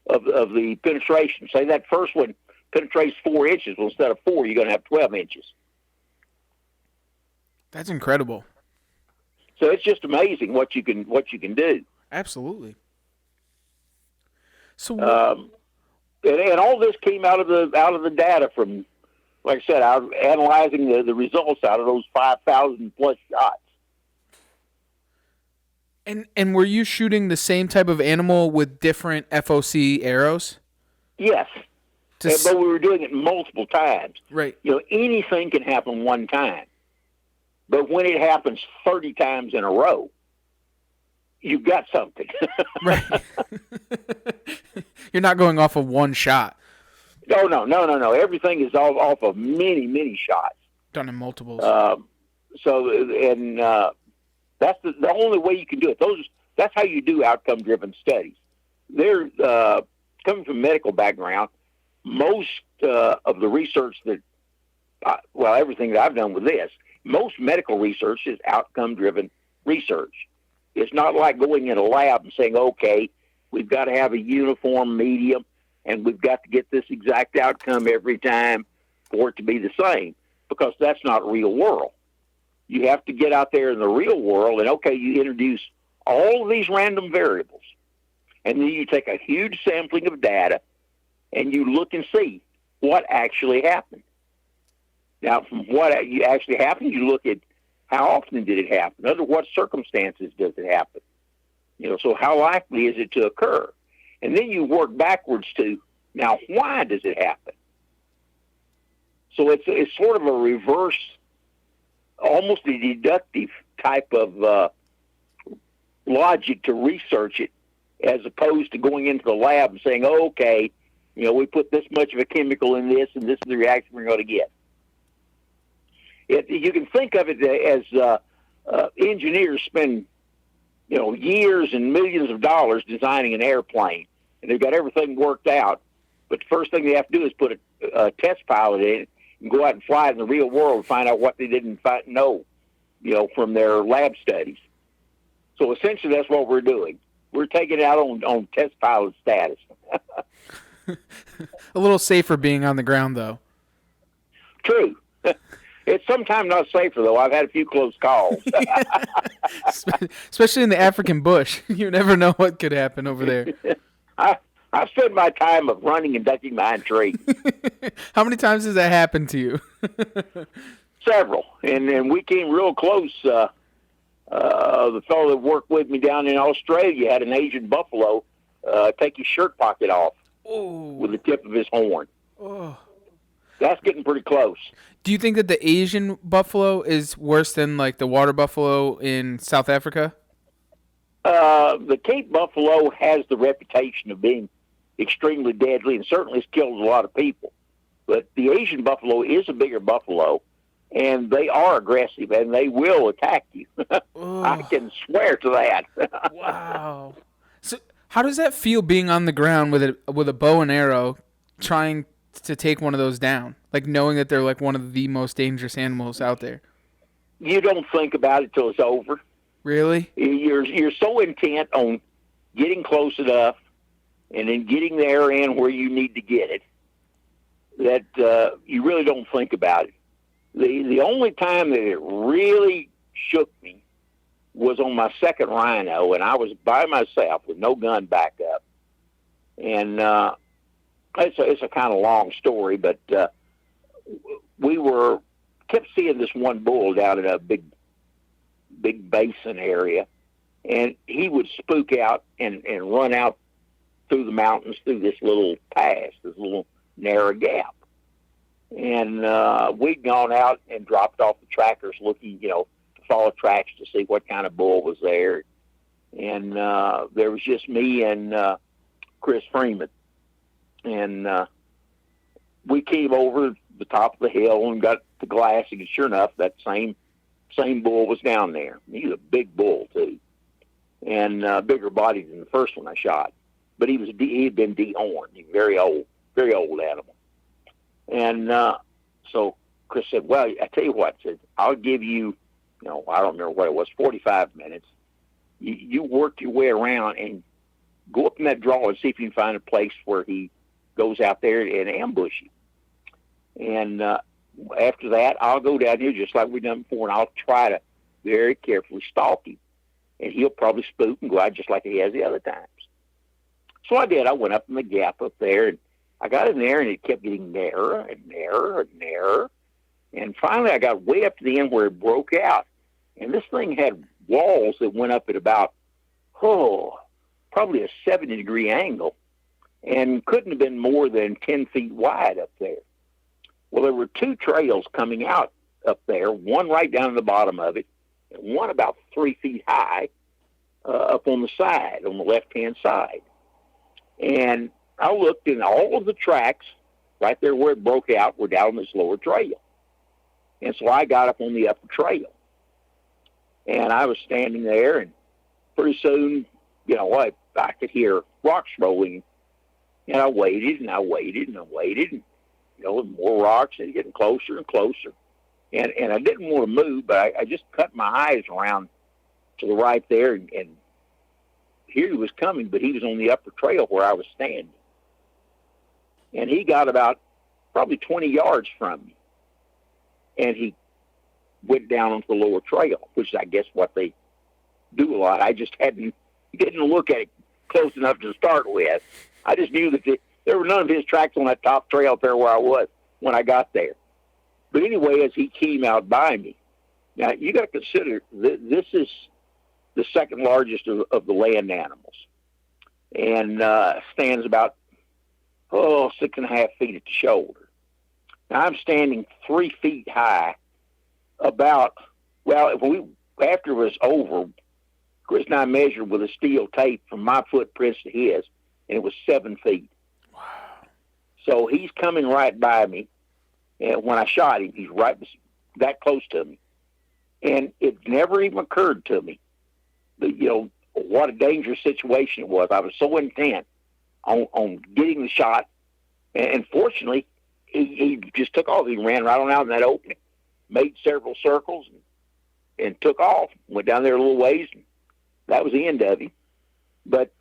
of the penetration. Say that first one penetrates 4 inches. Well, instead of 4, you're going to have 12 inches. That's incredible. So it's just amazing what you can do. Absolutely. So, and all this came out of the data from, like I said, out analyzing the results out of those 5,000 plus shots. And were you shooting the same type of animal with different FOC arrows? Yes, but we were doing it multiple times. Right. Anything can happen one time. But when it happens 30 times in a row, you've got something. Right. You're not going off of one shot. Oh, no. Everything is off of many shots. Done in multiples. That's the only way you can do it. That's how you do outcome-driven studies. They're coming from a medical background. Most of the research everything that I've done with this, most medical research is outcome-driven research. It's not like going in a lab and saying, okay, we've got to have a uniform medium and we've got to get this exact outcome every time for it to be the same, because that's not real world. You have to get out there in the real world and, okay, you introduce all of these random variables, and then you take a huge sampling of data and you look and see what actually happened. Now, from what actually happened, you look at how often did it happen? Under what circumstances does it happen? So how likely is it to occur? And then you work backwards to, now, why does it happen? So it's sort of a reverse, almost a deductive type of logic to research it, as opposed to going into the lab and saying, oh, okay, we put this much of a chemical in this, and this is the reaction we're going to get. You can think of it as engineers spend, years and millions of dollars designing an airplane, and they've got everything worked out. But the first thing they have to do is put a test pilot in it and go out and fly it in the real world and find out what they didn't know, from their lab studies. So essentially, that's what we're doing. We're taking it out on test pilot status. A little safer being on the ground, though. True. It's sometimes not safer, though. I've had a few close calls. Especially in the African bush. You never know what could happen over there. I've spent my time of running and ducking behind trees. How many times has that happened to you? Several. And we came real close. The fellow that worked with me down in Australia had an Asian buffalo take his shirt pocket off with the tip of his horn. Oh. That's getting pretty close. Do you think that the Asian buffalo is worse than like the water buffalo in South Africa? The Cape buffalo has the reputation of being extremely deadly and certainly has killed a lot of people. But the Asian buffalo is a bigger buffalo, and they are aggressive, and they will attack you. I can swear to that. Wow. So how does that feel, being on the ground with a bow and arrow, trying to take one of those down, like knowing that they're like one of the most dangerous animals out there? You don't think about it till it's over. Really? You're so intent on getting close enough and then getting the arrow in where you need to get it that you really don't think about it. The only time that it really shook me was on my second rhino, and I was by myself with no gun backup. And it's a kind of long story, but we kept seeing this one bull down in a big basin area, and he would spook out and run out through the mountains through this little pass, this little narrow gap. And we'd gone out and dropped off the trackers looking, to follow tracks to see what kind of bull was there. And there was just me and Chris Freeman. And we came over the top of the hill and got the glassing, and sure enough, that same bull was down there. He was a big bull too, and bigger body than the first one I shot. But he had been dehorned. He was very old animal. And so Chris said, "Well, I tell you what," said, "I'll give you, I don't remember what it was, 45 minutes. You work your way around and go up in that draw and see if you can find a place where he goes out there and ambush you. And after that, I'll go down here just like we've done before, and I'll try to very carefully stalk him. And he'll probably spook and go out just like he has the other times." So I did. I went up in the gap up there, and I got in there, and it kept getting narrower and narrower and narrower. And finally, I got way up to the end where it broke out. And this thing had walls that went up at about, probably a 70-degree angle, and couldn't have been more than 10 feet wide up there. Well, there were two trails coming out up there, one right down at the bottom of it, and one about 3 feet high up on the side, on the left-hand side. And I looked in all of the tracks right there where it broke out, we're down this lower trail. And so I got up on the upper trail. And I was standing there, and pretty soon, I could hear rocks rolling. And I waited, and I waited, and I waited, and, more rocks, and getting closer and closer. And I didn't want to move, but I just cut my eyes around to the right there, and here he was coming, but he was on the upper trail where I was standing. And he got about probably 20 yards from me. And he went down onto the lower trail, which is, I guess, what they do a lot. I just didn't look at it close enough to start with. I just knew that there were none of his tracks on that top trail up there where I was when I got there. But anyway, as he came out by me, now you got to consider this is the second largest of the land animals, and stands about 6.5 feet at the shoulder. Now I'm standing 3 feet high. After it was over, Chris and I measured with a steel tape from my footprints to his, and it was 7 feet. Wow. So he's coming right by me, and when I shot him, he's right that close to me. And it never even occurred to me that, what a dangerous situation it was. I was so intent on getting the shot, and fortunately, he just took off. He ran right on out in that opening, made several circles, and took off. Went down there a little ways, and that was the end of him. But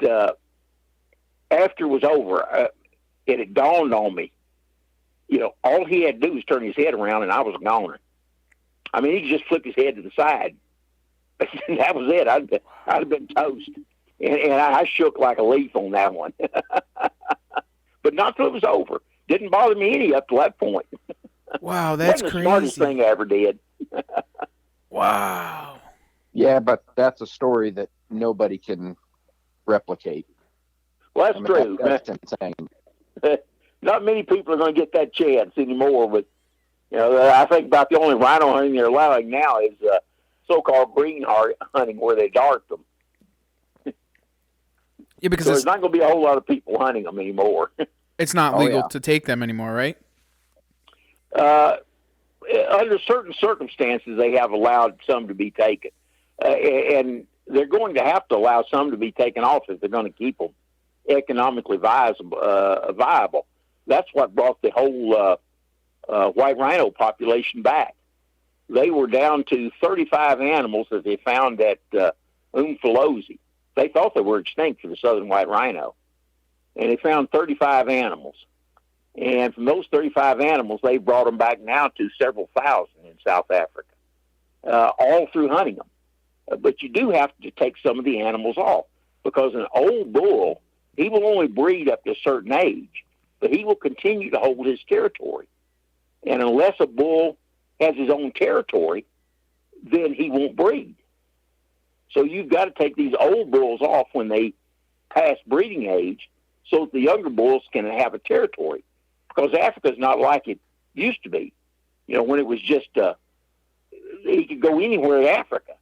after it was over, it had dawned on me, all he had to do was turn his head around, and I was a goner. I mean, he could just flip his head to the side. That was it. I'd have been toast. And I shook like a leaf on that one. But not till it was over. Didn't bother me any up to that point. Wow, that's Wasn't crazy. the smartest thing I ever did. Wow. Yeah, but that's a story that nobody can replicate. Well, that's true. That's insane. Not many people are going to get that chance anymore, but I think about the only rhino hunting they're allowing now is so-called green hunting, where they dart them. Yeah, because so there's not going to be a whole lot of people hunting them anymore. It's not legal to take them anymore, right? Under certain circumstances, they have allowed some to be taken, and they're going to have to allow some to be taken off if they're going to keep them economically viable. That's what brought the whole white rhino population back. They were down to 35 animals that they found at Umfalosi. They thought they were extinct for the southern white rhino, and they found 35 animals. And from those 35 animals, they brought them back now to several thousand in South Africa, all through hunting them. But you do have to take some of the animals off, because an old bull, he will only breed up to a certain age, but he will continue to hold his territory. And unless a bull has his own territory, then he won't breed. So you've got to take these old bulls off when they pass breeding age, so that the younger bulls can have a territory. Because Africa's not like it used to be. When it was just, he could go anywhere in Africa.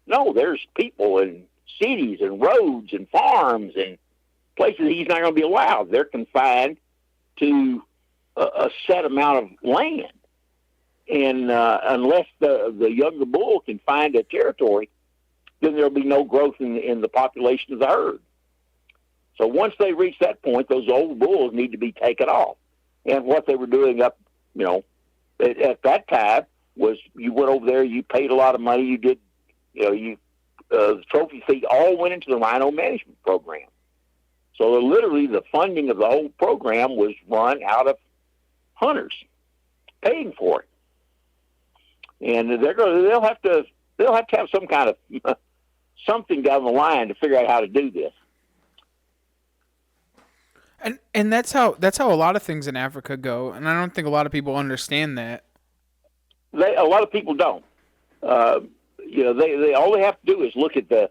No, there's people and cities and roads and farms and places he's not going to be allowed. They're confined to a set amount of land. And unless the younger bull can find a territory, then there'll be no growth in the population of the herd. So once they reach that point, those old bulls need to be taken off. And what they were doing up, at that time was you went over there, you paid a lot of money, you did, the trophy fee all went into the rhino management program. So literally the funding of the whole program was run out of hunters paying for it. And they'll have to have some kind of something down the line to figure out how to do this. And that's how a lot of things in Africa go, and I don't think a lot of people understand that. A lot of people don't. They all they have to do is look at the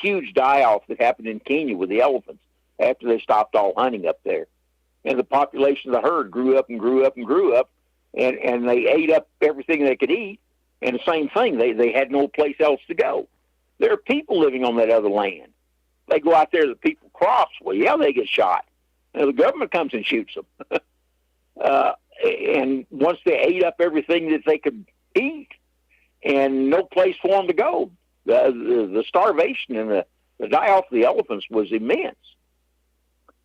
huge die-off that happened in Kenya with the elephants after they stopped all hunting up there, and the population of the herd grew up and grew up and grew up, and they ate up everything they could eat, and the same thing, they had no place else to go. There are people living on that other land. They go out there to people crops. Well, yeah, they get shot. The government comes and shoots them. And once they ate up everything that they could eat, and no place for them to go, the starvation and the die-off of the elephants was immense.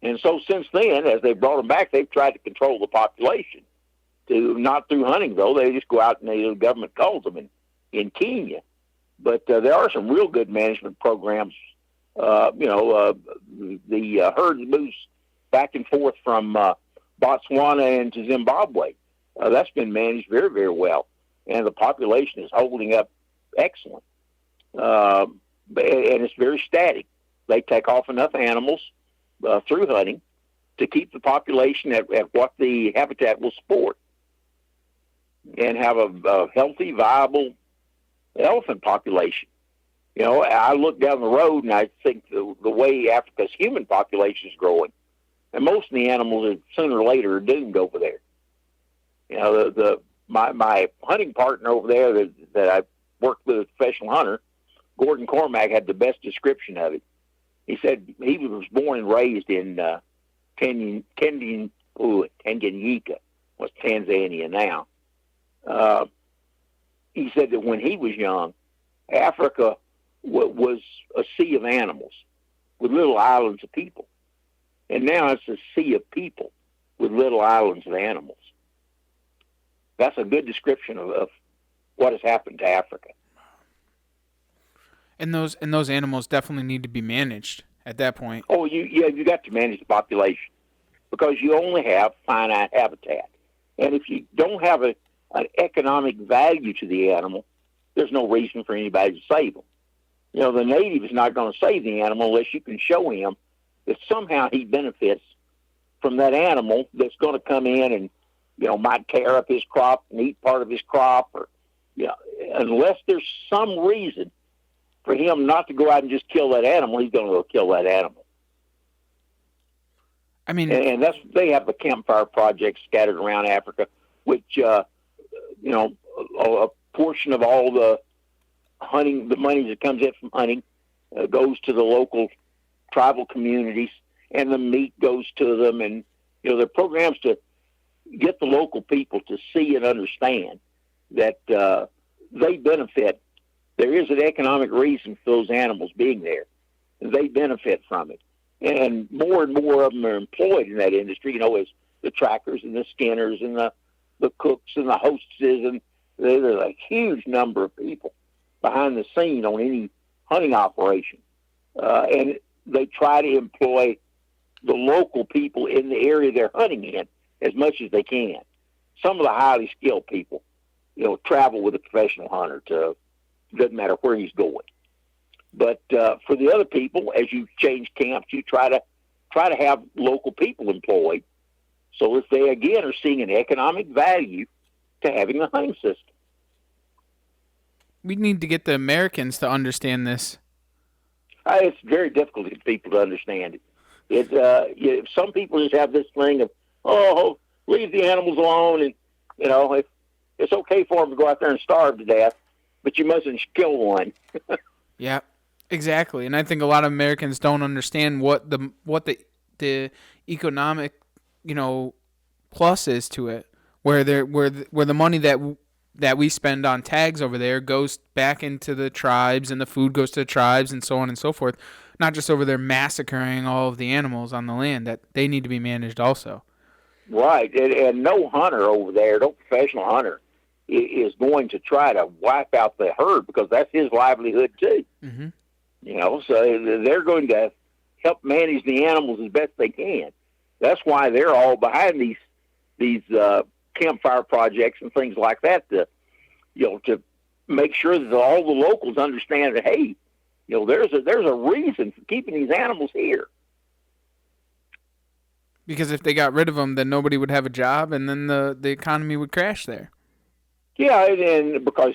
And so since then, as they brought them back, they've tried to control the population. Not through hunting, though. They just go out and the government calls them in Kenya. But there are some real good management programs. The herd moves back and forth from Botswana into Zimbabwe. That's been managed very, very well. And the population is holding up excellent. And it's very static. They take off enough animals through hunting to keep the population at what the habitat will support and have a healthy, viable elephant population. I look down the road and I think the way Africa's human population is growing, and most of the animals are sooner or later are doomed over there. My hunting partner over there that I worked with, a professional hunter, Gordon Cormack, had the best description of it. He said he was born and raised in Tanganyika, what's Tanzania now. He said that when he was young, Africa was a sea of animals with little islands of people. And now it's a sea of people with little islands of animals. That's a good description of what has happened to Africa. And those animals definitely need to be managed at that point. Oh, you got to manage the population because you only have finite habitat. And if you don't have an economic value to the animal, there's no reason for anybody to save them. The native is not going to save the animal unless you can show him that somehow he benefits from that animal that's going to come in and, might tear up his crop and eat part of his crop, or, unless there's some reason for him not to go out and just kill that animal, he's going to go kill that animal. I mean, and they have the campfire projects scattered around Africa, which, a portion of all the hunting, the money that comes in from hunting, goes to the local tribal communities, and the meat goes to them. And, there are programs to get the local people to see and understand that they benefit. There is an economic reason for those animals being there, and they benefit from it. And more of them are employed in that industry, as the trackers and the skinners and the cooks and the hostesses, and there's a huge number of people behind the scene on any hunting operation. And they try to employ the local people in the area they're hunting in as much as they can. Some of the highly skilled people, travel with a professional hunter doesn't matter where he's going. But for the other people, as you change camps, you try to have local people employed so that they, again, are seeing an economic value to having a hunting system. We need to get the Americans to understand this. It's very difficult for people to understand it. Some people just have this thing of, leave the animals alone, and it's okay for them to go out there and starve to death, but you mustn't kill one. Yeah, exactly. And I think a lot of Americans don't understand what the economic plus is to it, where the money that we spend on tags over there goes back into the tribes, and the food goes to the tribes, and so on and so forth. Not just over there massacring all of the animals on the land, that they need to be managed also. Right, and no hunter over there, no professional hunter, is going to try to wipe out the herd because that's his livelihood too. Mm-hmm. So they're going to help manage the animals as best they can. That's why they're all behind these campfire projects and things like that to make sure that all the locals understand that, hey, there's a reason for keeping these animals here. Because if they got rid of them, then nobody would have a job, and then the economy would crash there. Yeah, and because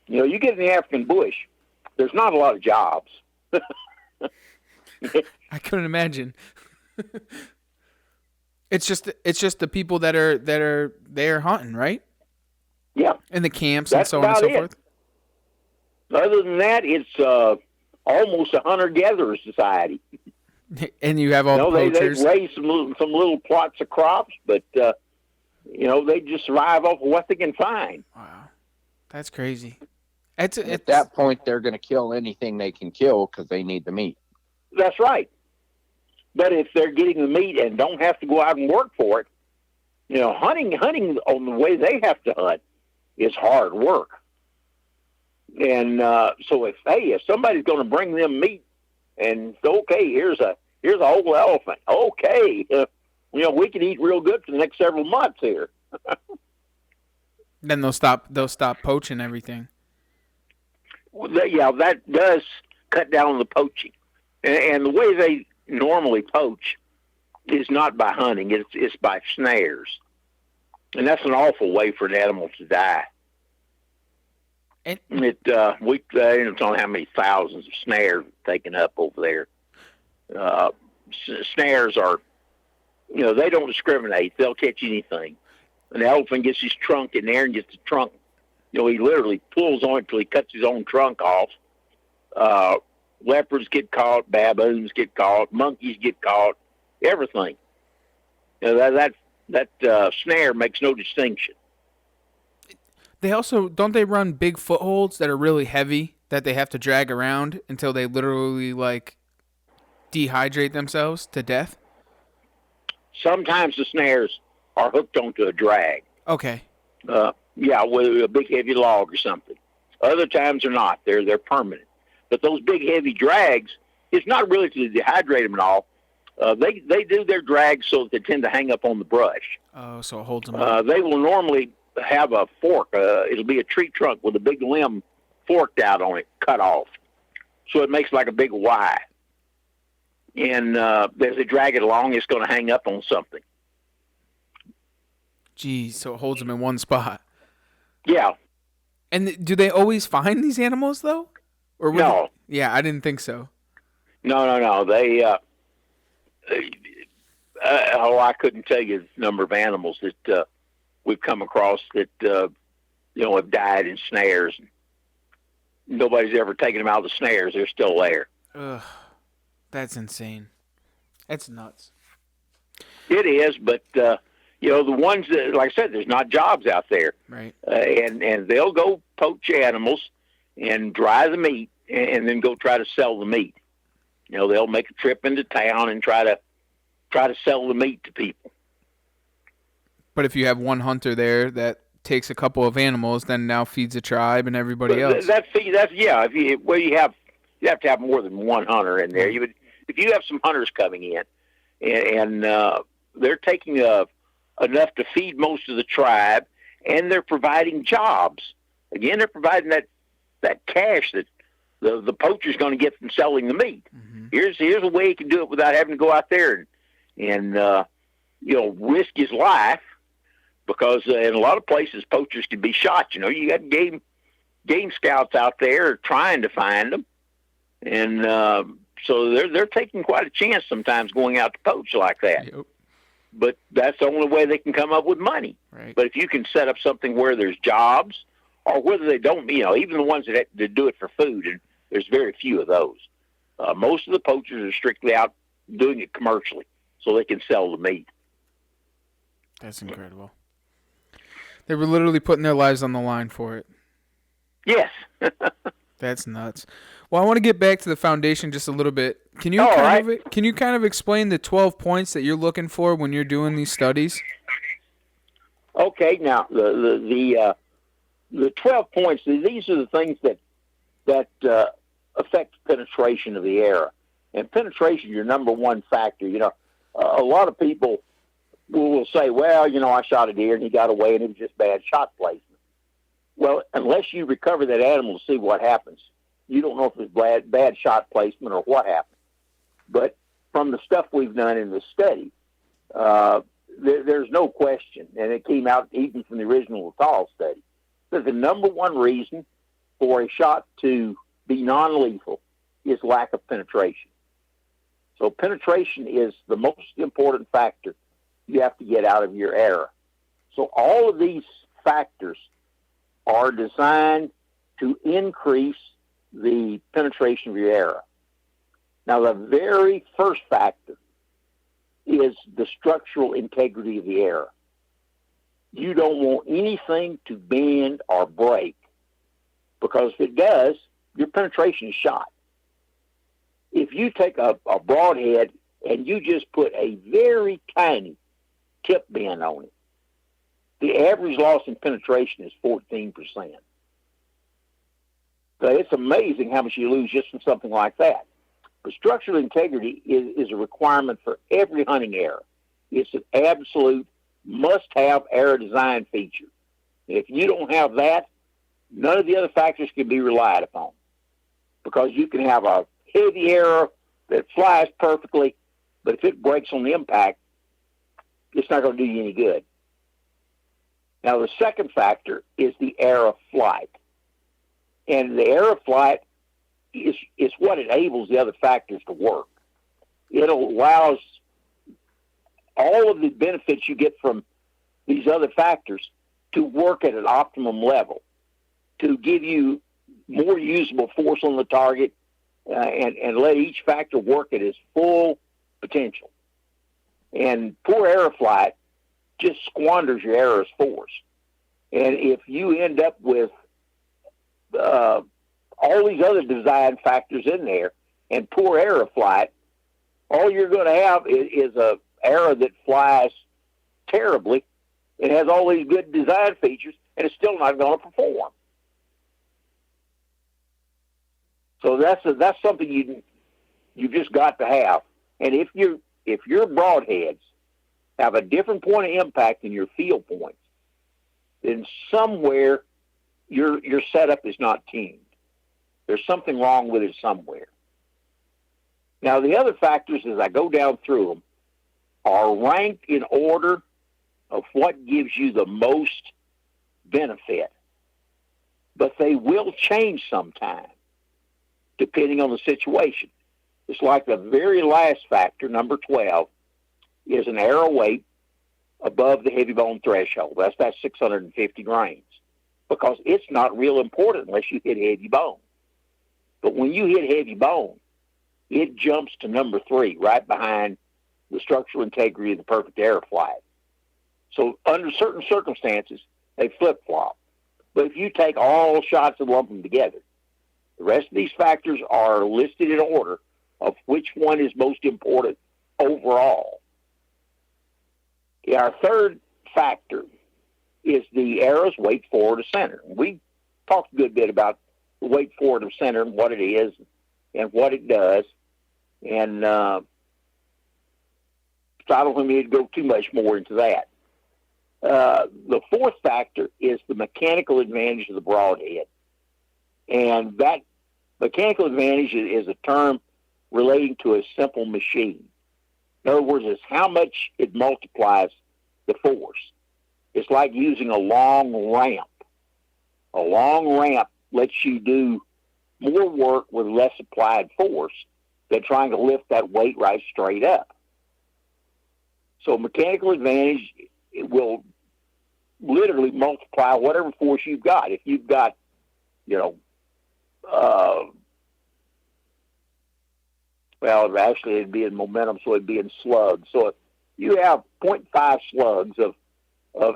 you get in the African bush, there's not a lot of jobs. I couldn't imagine. It's just the people that are there hunting, right? Yeah, in the camps That's and so on and so forth. Other than that, it's almost a hunter-gatherer society. And you have all the poachers. They raise some little plots of crops, but They just survive off of what they can find. Wow, that's crazy. At that point, they're going to kill anything they can kill because they need the meat. That's right. But if they're getting the meat and don't have to go out and work for it, hunting on the way they have to hunt is hard work. And so if somebody's going to bring them meat, and okay, here's a whole elephant. Okay, we can eat real good for the next several months here. Then they'll stop poaching everything. Well, that does cut down on the poaching, and the way they normally poach is not by hunting; it's by snares, and that's an awful way for an animal to die. And we don't know how many thousands of snares taken up over there. Snares are, they don't discriminate; they'll catch anything. An elephant gets his trunk in there and gets the trunk. He literally pulls on it till he cuts his own trunk off. Leopards get caught, baboons get caught, monkeys get caught, everything. That snare makes no distinction. They also, don't they run big footholds that are really heavy that they have to drag around until they literally dehydrate themselves to death? Sometimes the snares are hooked onto a drag. Okay. With a big heavy log or something. Other times they're not. They're permanent. But those big heavy drags, it's not really to dehydrate them at all. They do their drags so that they tend to hang up on the brush. Oh, so it holds them up. They will normally have a fork. It'll be a tree trunk with a big limb forked out on it, cut off. So it makes like a big Y. And as they drag it along, it's going to hang up on something. Geez, so it holds them in one spot. Yeah. And do they always find these animals, though? No. Yeah, I didn't think so. No. They, I couldn't tell you the number of animals that we've come across that, have died in snares. Nobody's ever taken them out of the snares. They're still there. Ugh, that's insane. That's nuts. It is, but, the ones that, like I said, there's not jobs out there. Right. And they'll go poach animals and dry the meat and then go try to sell the meat. They'll make a trip into town and try to sell the meat to people. But if you have one hunter there that takes a couple of animals, then now feeds a tribe and everybody else. You have to have more than one hunter in there. If you have some hunters coming in and they're taking enough to feed most of the tribe, and they're providing jobs. Again, they're providing that cash that the poacher's going to get from selling the meat. Mm-hmm. Here's a way he can do it without having to go out there and risk his life, because in a lot of places poachers can be shot. You got game scouts out there trying to find them, and so they're taking quite a chance sometimes going out to poach like that. Yep. But that's the only way they can come up with money. Right. But if you can set up something where there's jobs, or whether they don't, even the ones that do it for food, and there's very few of those. Most of the poachers are strictly out doing it commercially so they can sell the meat. That's incredible. They were literally putting their lives on the line for it. Yes. That's nuts. Well, I want to get back to the foundation just a little bit. Can you kind of explain the 12 points that you're looking for when you're doing these studies? Okay. Now the 12 points. These are the things that affect penetration of the arrow, and penetration is your number one factor. A lot of people will say, "Well, I shot a deer and he got away, and it was just bad shot placement." Well, unless you recover that animal to see what happens, you don't know if it's bad shot placement or what happened. But from the stuff we've done in the study, there's no question, and it came out even from the original Latal study, that the number one reason for a shot to be non-lethal is lack of penetration. So penetration is the most important factor you have to get out of your arrow. So all of these factors are designed to increase the penetration of your arrow. Now, the very first factor is the structural integrity of the arrow. you don't want anything to bend or break, because if it does, your penetration is shot. If you take a broadhead and you just put a very tiny tip bend on it, the average loss in penetration is 14%. So it's amazing how much you lose just from something like that. But structural integrity is a requirement for every hunting arrow. It's an absolute must-have arrow design feature. If you don't have that, none of the other factors can be relied upon, because you can have a heavy arrow that flies perfectly, but if it breaks on the impact, it's not going to do you any good. Now, the second factor is the arrow flight. And the arrow flight is what enables the other factors to work. It allows all of the benefits you get from these other factors to work at an optimum level, to give you more usable force on the target, and let each factor work at its full potential. And poor arrow flight just squanders your arrow's force. And if you end up with all these other design factors in there and poor arrow flight, all you're going to have is a arrow that flies terribly. It has all these good design features, and it's still not going to perform. So that's something you just got to have. And if your broadheads have a different point of impact than your field points, then somewhere your setup is not tuned. There's something wrong with it somewhere. Now, the other factors, as I go down through them, are ranked in order of what gives you the most benefit. But they will change sometime, depending on the situation. It's like the very last factor, number 12, is an arrow weight above the heavy bone threshold. That's that 650 grains, because it's not real important unless you hit heavy bone. But when you hit heavy bone, it jumps to number 3, right behind the structural integrity of the perfect arrow flight. So under certain circumstances, they flip-flop. But if you take all shots and lump them together, the rest of these factors are listed in order of which one is most important overall. Our third factor is the arrow's weight forward of center. We talked a good bit about the weight forward of center and what it is and what it does. And so I don't need to go too much more into that. The fourth factor is the mechanical advantage of the broadhead. And that mechanical advantage is a term relating to a simple machine. In other words, it's how much it multiplies the force. It's like using a long ramp. A long ramp lets you do more work with less applied force than trying to lift that weight right straight up. So mechanical advantage, it will literally multiply whatever force you've got. If you've got, well, actually it'd be in momentum, so it'd be in slugs. So if you have 0.5 slugs of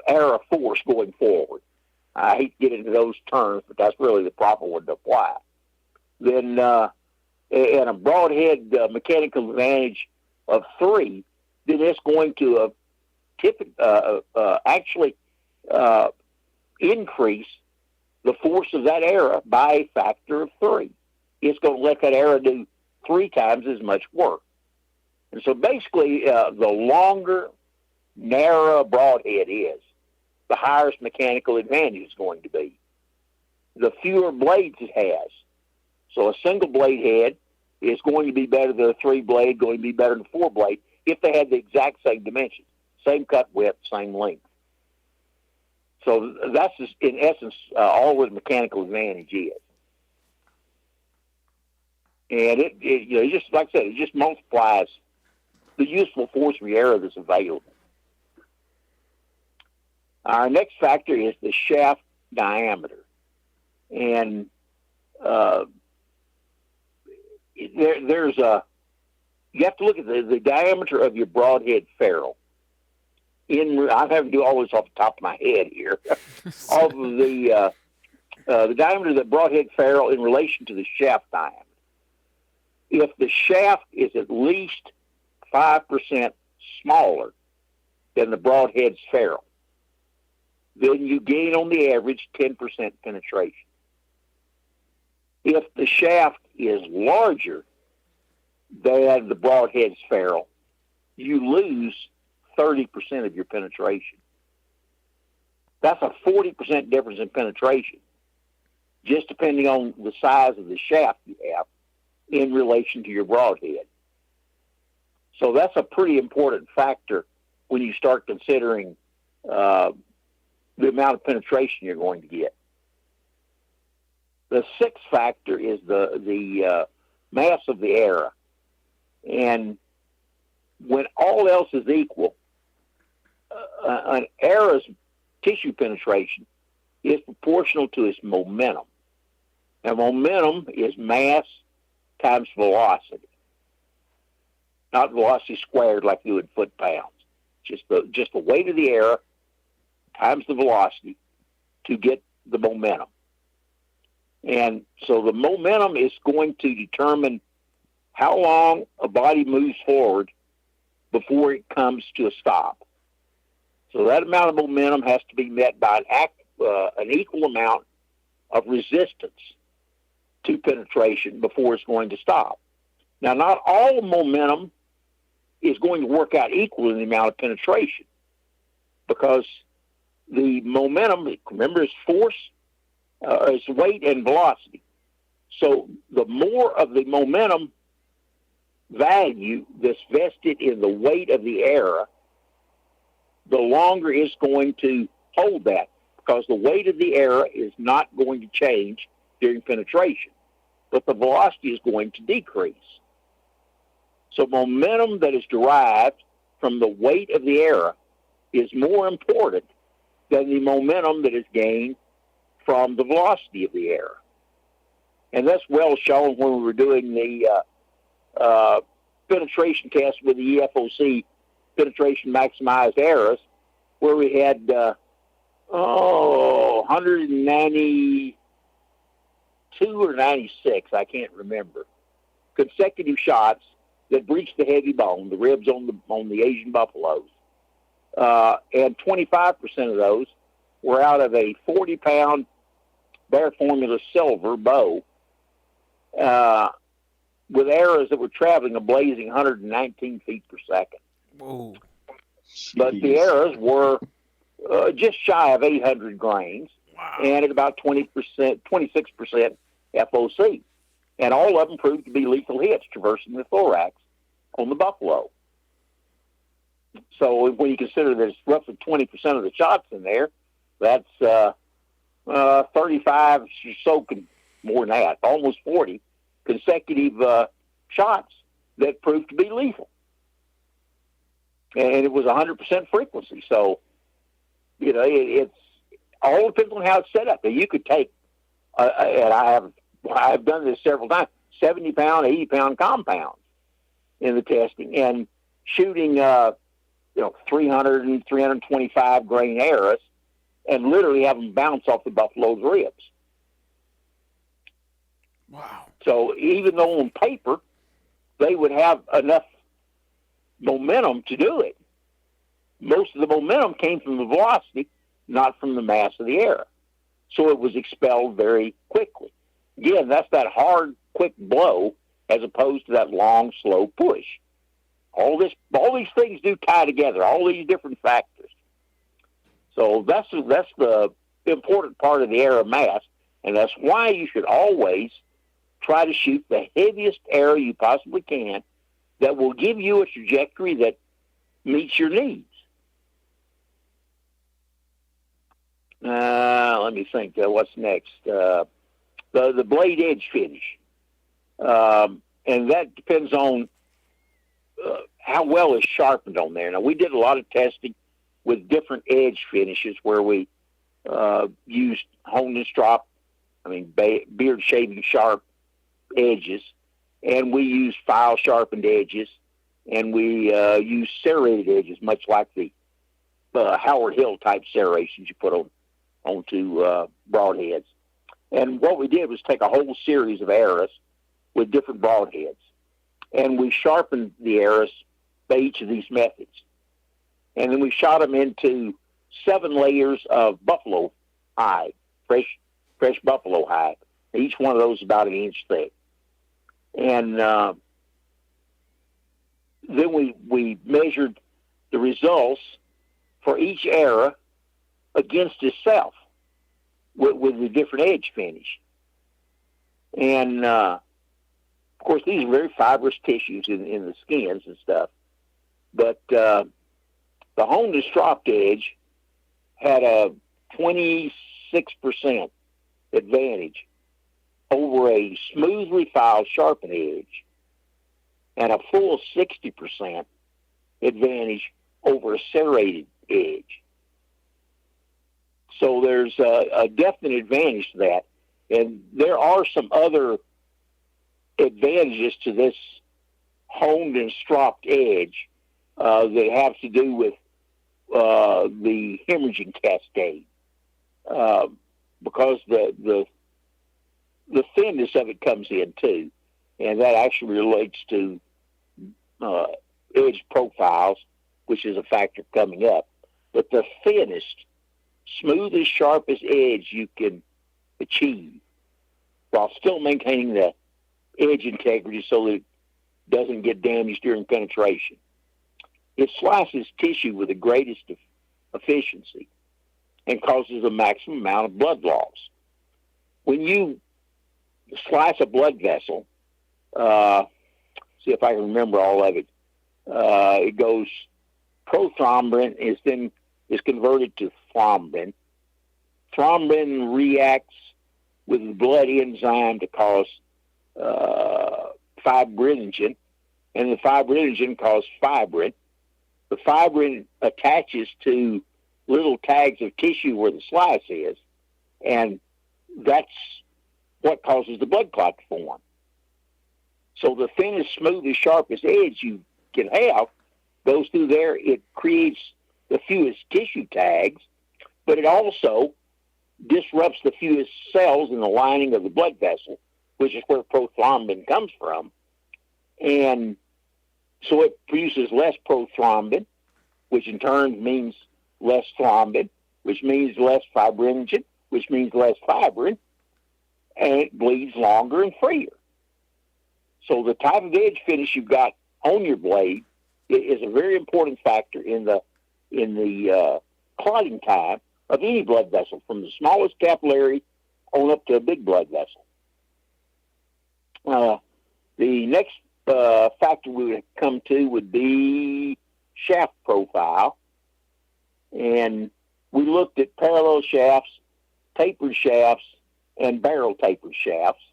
arrow force going forward, I hate to get into those terms, but that's really the proper one to apply. Then, and a broadhead mechanical advantage of 3, then it's going to actually increase the force of that arrow by a factor of 3. It's going to let that arrow do 3 times as much work. And so basically, the longer, narrow broadhead is, the higher its mechanical advantage is going to be. The fewer blades it has. So a single blade head is going to be better than a 3-blade, going to be better than a 4-blade if they had the exact same dimensions, same cut width, same length. So that's just, in essence, all what mechanical advantage is. And it just, like I said, it just multiplies the useful force of the arrow that's available. Our next factor is the shaft diameter. And you have to look at the diameter of your broadhead ferrule. I'm having to do all this off the top of my head here, of the diameter of the broadhead ferrule in relation to the shaft diameter. If the shaft is at least 5% smaller than the broadhead's ferrule, then you gain on the average 10% penetration. If the shaft is larger than the broadhead's ferrule, you lose 30% of your penetration. That's a 40% difference in penetration, just depending on the size of the shaft you have in relation to your broadhead. So that's a pretty important factor when you start considering the amount of penetration you're going to get. The sixth factor is the mass of the arrow. And when all else is equal, an arrow's tissue penetration is proportional to its momentum. Now, momentum is mass times velocity, not velocity squared like you would foot-pounds. Just the weight of the arrow times the velocity to get the momentum. And so the momentum is going to determine how long a body moves forward before it comes to a stop. So that amount of momentum has to be met by an equal amount of resistance to penetration before it's going to stop. Now, not all momentum is going to work out equal in the amount of penetration, because the momentum, remember, is force, is weight and velocity. So the more of the momentum value that's vested in the weight of the arrow, the longer it's going to hold that, because the weight of the arrow is not going to change during penetration, but the velocity is going to decrease. So momentum that is derived from the weight of the arrow is more important than the momentum that is gained from the velocity of the arrow. And that's well shown when we were doing the penetration test with the EFOC penetration maximized arrows, where we had 192 or 96, I can't remember, consecutive shots that breached the heavy bone, the ribs on the Asian buffaloes. And 25% of those were out of a 40-pound Bear Formula silver bow, with arrows that were traveling a blazing 119 feet per second. Whoa. But the arrows were just shy of 800 grains, wow, and at about 20%, 26% FOC. And all of them proved to be lethal hits traversing the thorax on the buffalo. So when you consider that it's roughly 20% of the shots in there, that's 35 or so, more than that, almost 40 consecutive shots that proved to be lethal. And it was 100% frequency. So, you know, it's all depends on how it's set up. Now, you could take, and I've done this several times, 70-pound, 80-pound compounds in the testing, and shooting, 300 and 325 grain arrows, and literally have them bounce off the buffalo's ribs. Wow. So even though on paper they would have enough momentum to do it, most of the momentum came from the velocity, not from the mass of the arrow. So it was expelled very quickly. Again, that's that hard, quick blow as opposed to that long, slow push. All these things do tie together, all these different factors. So that's the important part of the arrow mass, and that's why you should always try to shoot the heaviest arrow you possibly can that will give you a trajectory that meets your needs. Let me think. What's next? The blade edge finish, and that depends on how well it's sharpened on there. Now, we did a lot of testing with different edge finishes where we used hone and strop, beard shaving sharp edges, and we used file sharpened edges, and we used serrated edges, much like the Howard Hill type serrations you put onto broadheads. And what we did was take a whole series of arrows with different broadheads, and we sharpened the arrows by each of these methods. And then we shot them into 7 layers of buffalo hide, fresh buffalo hide. Each one of those is about 1 inch thick. And then we measured the results for each arrow against itself with the different edge finish. And, of course, these are very fibrous tissues in the skins and stuff. But the honed and stropped edge had a 26% advantage over a smoothly filed sharpened edge and a full 60% advantage over a serrated edge. So there's a definite advantage to that. And there are some other advantages to this honed and stropped edge that have to do with the hemorrhaging cascade, because the thinness of it comes in too, and that actually relates to edge profiles, which is a factor coming up. But the thinnest, smoothest, sharpest edge you can achieve while still maintaining the edge integrity so that it doesn't get damaged during penetration. It slices tissue with the greatest efficiency and causes a maximum amount of blood loss. When you slice a blood vessel, see if I can remember all of it, it goes prothrombin is converted to thrombin. Thrombin reacts with the blood enzyme to cause fibrinogen, and the fibrinogen causes fibrin. The fibrin attaches to little tags of tissue where the slice is, and that's what causes the blood clot to form. So the thinnest, smoothest, sharpest edge you can have goes through there. It creates the fewest tissue tags, but it also disrupts the fewest cells in the lining of the blood vessel, which is where prothrombin comes from. And so it produces less prothrombin, which in turn means less thrombin, which means less fibrinogen, which means less fibrin, and it bleeds longer and freer. So the type of edge finish you've got on your blade is a very important factor in the clotting time of any blood vessel, from the smallest capillary on up to a big blood vessel. The next factor we would come to would be shaft profile. And we looked at parallel shafts, tapered shafts, and barrel tapered shafts.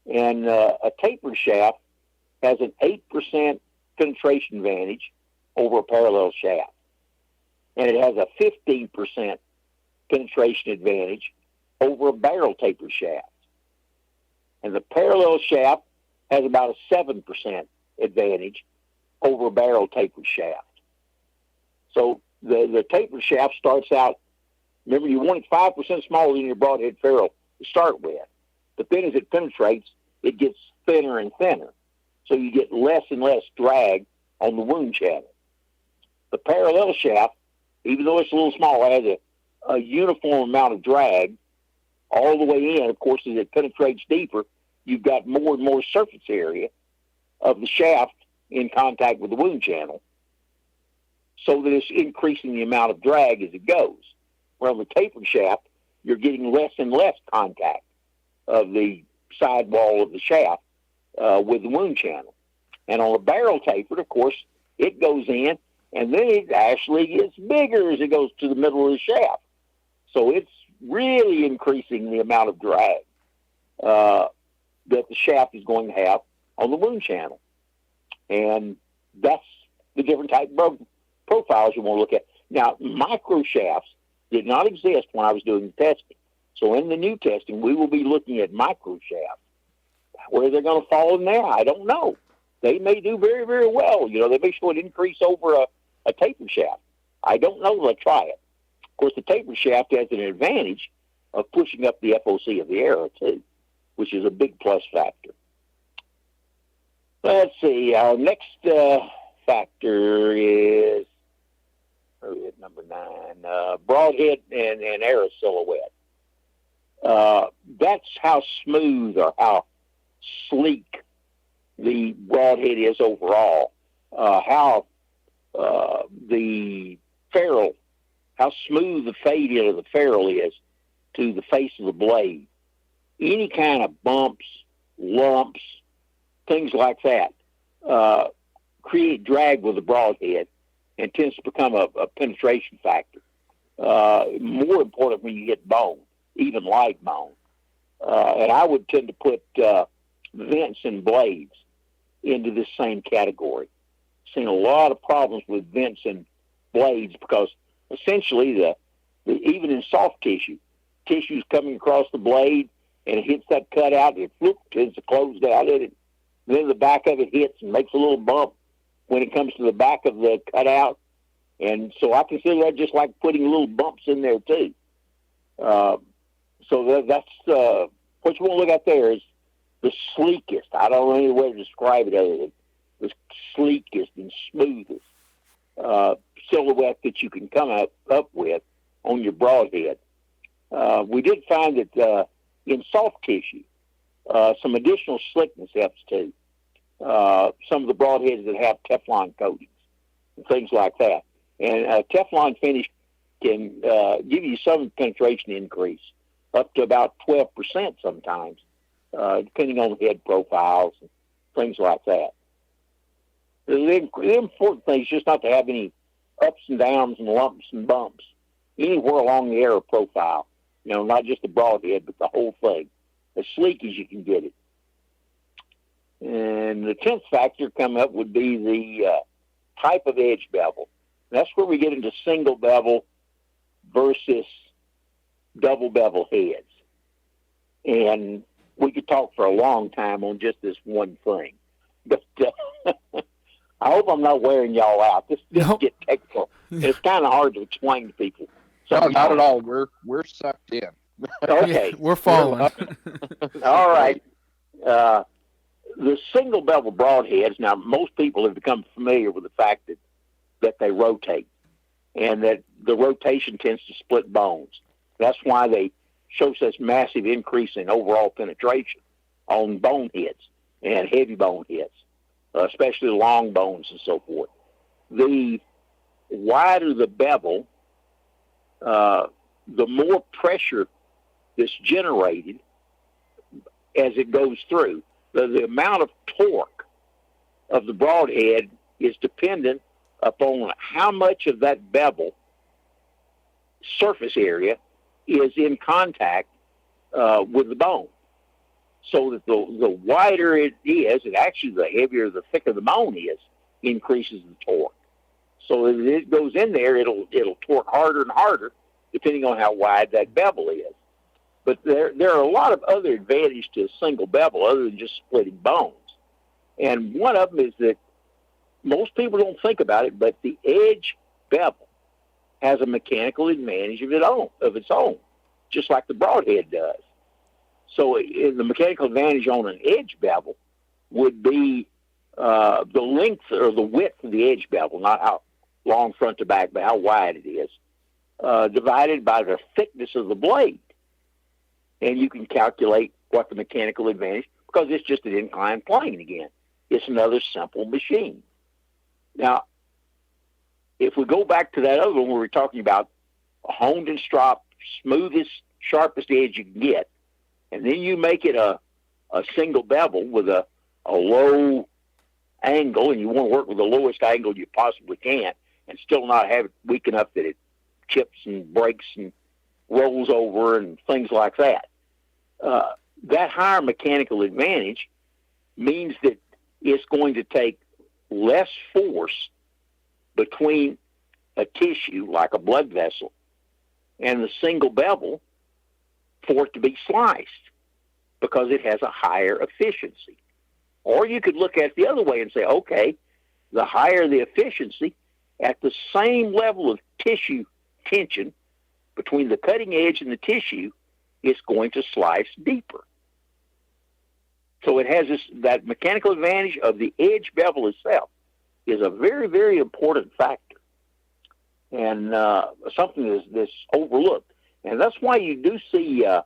And a tapered shaft has an 8% penetration advantage over a parallel shaft. And it has a 15% penetration advantage over a barrel tapered shaft. And the parallel shaft has about a 7% advantage over a barrel tapered shaft. So the tapered shaft starts out, remember, you want it 5% smaller than your broadhead ferrule to start with. But then as it penetrates, it gets thinner and thinner. So you get less and less drag on the wound channel. The parallel shaft, even though it's a little smaller, has a uniform amount of drag all the way in. Of course, as it penetrates deeper, you've got more and more surface area of the shaft in contact with the wound channel, so that it's increasing the amount of drag as it goes. Where on the tapered shaft, you're getting less and less contact of the sidewall of the shaft with the wound channel. And on a barrel tapered, of course, it goes in, and then it actually gets bigger as it goes to the middle of the shaft. So it's really increasing the amount of drag that the shaft is going to have on the wound channel. And that's the different type of profiles you want to look at. Now, micro shafts did not exist when I was doing the testing. So in the new testing, we will be looking at micro shafts. Where they're going to fall in there, I don't know. They may do very, very well. You know, they may show an increase over a tapered shaft. I don't know. Let's try it. Of course, the tapered shaft has an advantage of pushing up the FOC of the arrow, too, which is a big plus factor. Let's see. Our next factor is number 9, broadhead and arrow silhouette. That's how smooth or how sleek the broadhead is overall. How the ferrule, how smooth the fade in of the ferrule is to the face of the blade. Any kind of bumps, lumps, things like that create drag with the broadhead and tends to become a penetration factor. More important when you hit bone, even light bone. And I would tend to put vents and blades into this same category. Seen a lot of problems with vents and blades because essentially even in soft tissue's coming across the blade and it hits that cutout, it tends to close down it, and then the back of it hits and makes a little bump when it comes to the back of the cutout. And so I consider that just like putting little bumps in there too. So that's what you want to look at there is the sleekest. I don't know any way to describe it other than the sleekest and smoothest silhouette that you can come up with on your broadhead. We did find that in soft tissue, some additional slickness helps too. Some of the broadheads that have Teflon coatings and things like that. And Teflon finish can give you some penetration increase, up to about 12% sometimes, depending on the head profiles and things like that. The important thing is just not to have any ups and downs and lumps and bumps anywhere along the arrow profile. Not just the broadhead, but the whole thing, as sleek as you can get it. And the 10th factor come up would be the type of edge bevel. That's where we get into single bevel versus double bevel heads. And we could talk for a long time on just this one thing. But I hope I'm not wearing y'all out. This get technical. It's kind of hard to explain to people. No, not at all. We're sucked in. Okay. Yeah, we're following. All right. The single bevel broadheads, now most people have become familiar with the fact that they rotate and that the rotation tends to split bones. That's why they show such massive increase in overall penetration on bone heads and heavy bone heads, especially long bones and so forth. The wider the bevel, the more pressure that's generated as it goes through. The amount of torque of the broadhead is dependent upon how much of that bevel surface area is in contact with the bone. So that the wider it is, and actually the heavier, the thicker the bone is, increases the torque. So as it goes in there, it'll torque harder and harder, depending on how wide that bevel is. But there are a lot of other advantages to a single bevel other than just splitting bones. And one of them is that most people don't think about it, but the edge bevel has a mechanical advantage of its own, just like the broadhead does. So the mechanical advantage on an edge bevel would be the length or the width of the edge bevel, not how long front to back, but how wide it is, divided by the thickness of the blade. And you can calculate what the mechanical advantage, because it's just an inclined plane again. It's another simple machine. Now, if we go back to that other one where we're talking about a honed and strop, smoothest, sharpest edge you can get, and then you make it a single bevel with a low angle, and you want to work with the lowest angle you possibly can and still not have it weak enough that it chips and breaks and rolls over and things like that. That higher mechanical advantage means that it's going to take less force between a tissue like a blood vessel and the single bevel for it to be sliced because it has a higher efficiency. Or you could look at it the other way and say, okay, the higher the efficiency at the same level of tissue tension between the cutting edge and the tissue, it's going to slice deeper. So it has that mechanical advantage of the edge bevel itself is a very, very important factor, and something that's overlooked. And that's why you do see a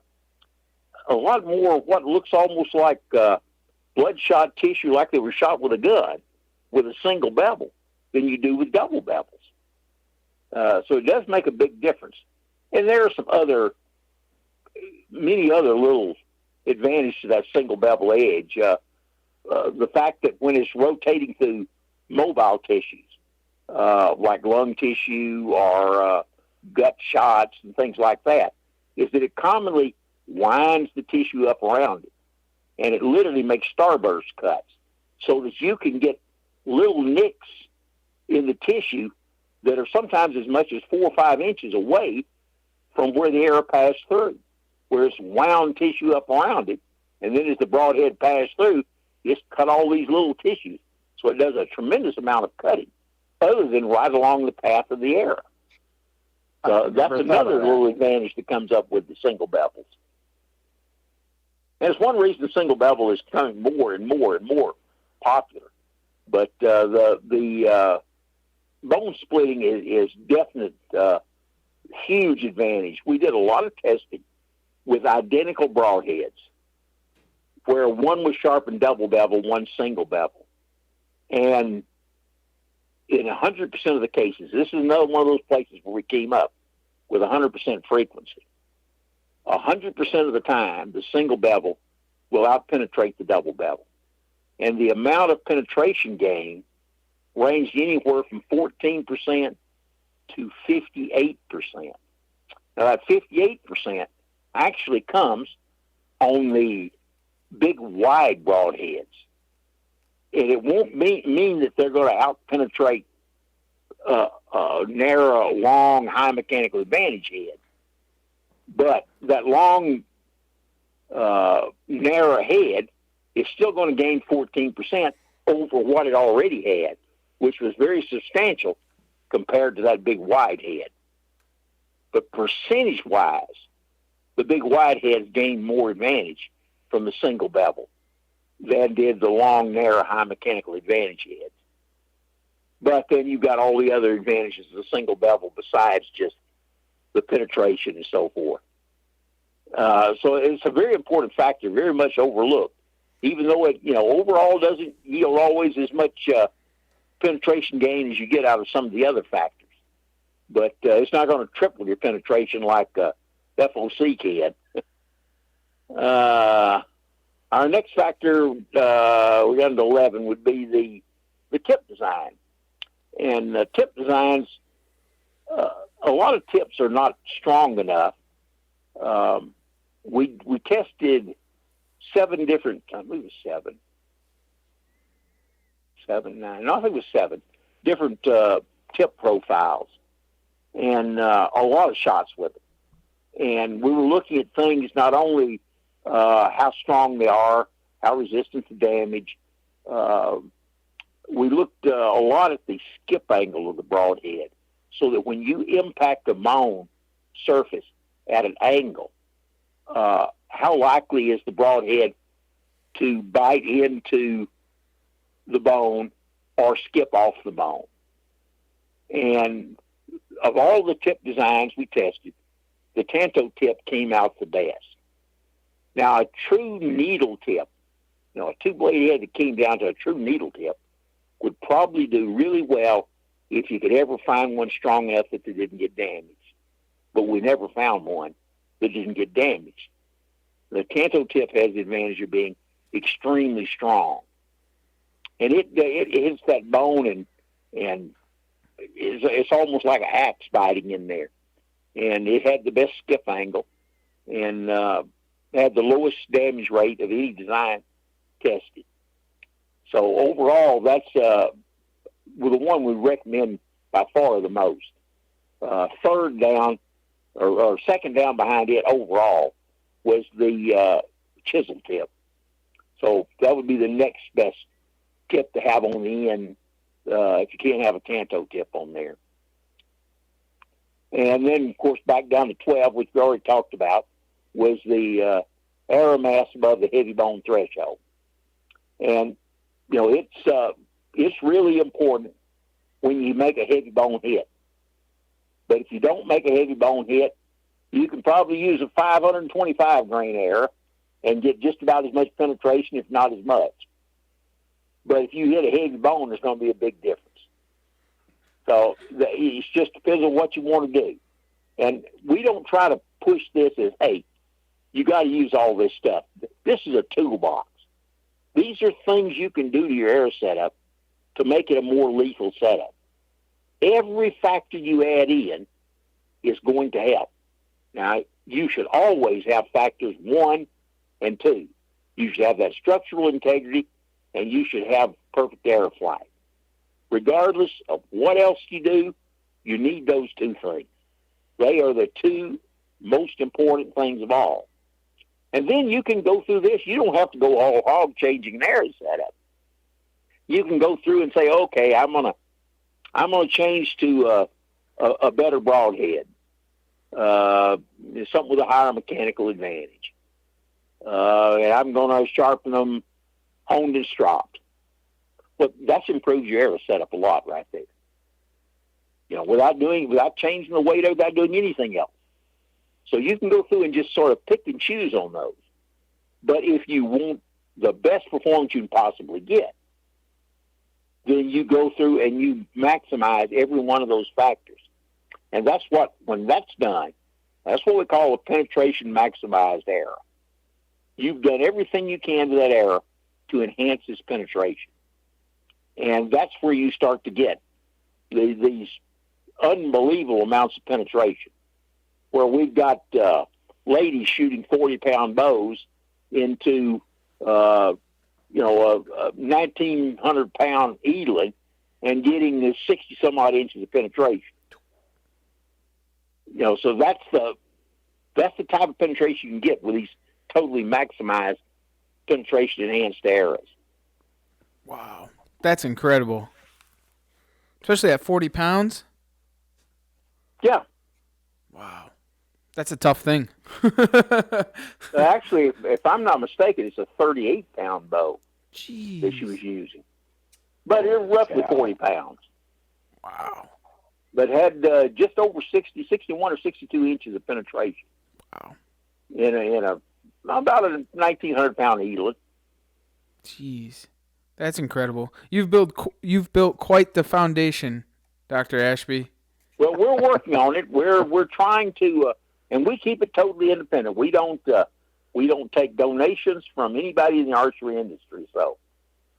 lot more of what looks almost like bloodshot tissue, like they were shot with a gun, with a single bevel, than you do with double bevels. So it does make a big difference. And there are many other little advantages to that single bevel edge. The fact that when it's rotating through mobile tissues, like lung tissue or gut shots and things like that, is that it commonly winds the tissue up around it. And it literally makes starburst cuts so that you can get little nicks in the tissue that are sometimes as much as 4 or 5 inches away from where the arrow passed through, where it's wound tissue up around it. And then as the broadhead passed through, it's cut all these little tissues. So it does a tremendous amount of cutting, other than right along the path of the arrow. That's another little advantage that comes up with the single bevels. And it's one reason the single bevel is becoming more and more and more popular. But the bone splitting is definite huge advantage. We did a lot of testing with identical broadheads, where one was sharpened double bevel, one single bevel. And in 100% of the cases, this is another one of those places where we came up with 100% frequency. 100% of the time, the single bevel will outpenetrate the double bevel. And the amount of penetration gain ranged anywhere from 14% to 58%. Now, that 58% actually comes on the big, wide broadheads. And it won't mean that they're going to outpenetrate narrow, long, high mechanical advantage head. But that long, narrow head is still going to gain 14% over what it already had, which was very substantial compared to that big wide head. But percentage-wise, the big wide heads gained more advantage from the single bevel than did the long, narrow, high mechanical advantage heads. But then you've got all the other advantages of the single bevel besides just the penetration and so forth. So it's a very important factor, very much overlooked, even though it, overall doesn't yield always as much penetration gain as you get out of some of the other factors. But it's not going to triple your penetration like FOC can. Our next factor, we got into 11, would be the tip design. And tip designs, a lot of tips are not strong enough. We tested 7 different, I believe it was 7. 7, 9, no, I think it was 7 different tip profiles, and a lot of shots with it. And we were looking at things not only how strong they are, how resistant to damage. We looked a lot at the skip angle of the broadhead, so that when you impact the bone surface at an angle, how likely is the broadhead to bite into the bone or skip off the bone. And of all the tip designs we tested, the Tanto tip came out the best. Now, a true needle tip, a two-blade head that came down to a true needle tip, would probably do really well if you could ever find one strong enough that they didn't get damaged. But we never found one that didn't get damaged. The Tanto tip has the advantage of being extremely strong. And it hits that bone and it's almost like an axe biting in there. And it had the best skip angle and had the lowest damage rate of any design tested. So overall, that's the one we recommend by far the most. Third down or second down behind it overall was the chisel tip. So that would be the next best tip to have on the end if you can't have a canto tip on there. And then, of course, back down to 12, which we already talked about, was the arrow mass above the heavy bone threshold. And, you know, it's really important when you make a heavy bone hit. But if you don't make a heavy bone hit, you can probably use a 525 grain arrow and get just about as much penetration, if not as much. But if you hit a heavy bone, there's going to be a big difference. So it just depends on what you want to do. And we don't try to push this as, hey, you got to use all this stuff. This is a toolbox. These are things you can do to your arrow setup to make it a more lethal setup. Every factor you add in is going to help. Now, you should always have factors 1 and 2. You should have that structural integrity, and you should have perfect arrow flight. Regardless of what else you do, you need those 2 things. They are the 2 most important things of all. And then you can go through this. You don't have to go all hog changing an arrow setup. You can go through and say, okay, I'm gonna change to a better broadhead, something with a higher mechanical advantage, and I'm gonna sharpen them honed and stropped. But that's improved your arrow setup a lot right there. You know, without changing the weight, without doing anything else. So you can go through and just sort of pick and choose on those. But if you want the best performance you can possibly get, then you go through and you maximize every one of those factors. And that's what, when that's done, that's what we call a penetration maximized arrow. You've done everything you can to that arrow to enhance its penetration. And that's where you start to get these unbelievable amounts of penetration, where we've got ladies shooting 40-pound bows into, a 1,900-pound eagling and getting the 60-some-odd inches of penetration. You know, so that's the type of penetration you can get with these totally maximized penetration enhanced arrows. Wow. That's incredible. Especially at 40 pounds. Yeah. Wow. That's a tough thing. Actually, if I'm not mistaken, it's a 38-pound bow. Jeez. That she was using. But it was roughly 40 pounds. Wow. But had just over 61 or 62 inches of penetration. Wow. In about a 1,900-pound eaglet. Jeez. That's incredible. You've built quite the foundation, Dr. Ashby. Well, we're working on it. We're trying to, and we keep it totally independent. We don't take donations from anybody in the archery industry. So,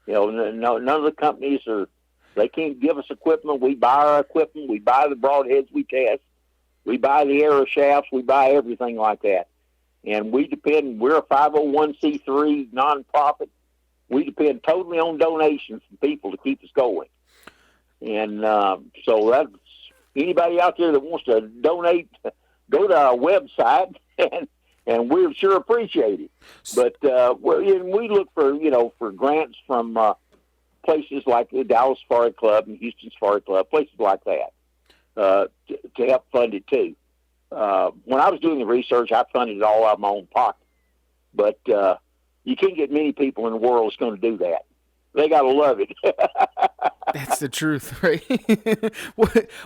none of the companies they can't give us equipment. We buy our equipment. We buy the broadheads we test. We buy the arrow shafts. We buy everything like that. And we're a 501c3 nonprofit. We depend totally on donations from people to keep us going. And so that's anybody out there that wants to donate, go to our website, and we sure appreciate it. But we look for grants from places like the Dallas Safari Club and Houston Safari Club, places like that, to help fund it too. When I was doing the research, I funded it all out of my own pocket. But you can't get many people in the world that's going to do that. They got to love it. That's the truth, right?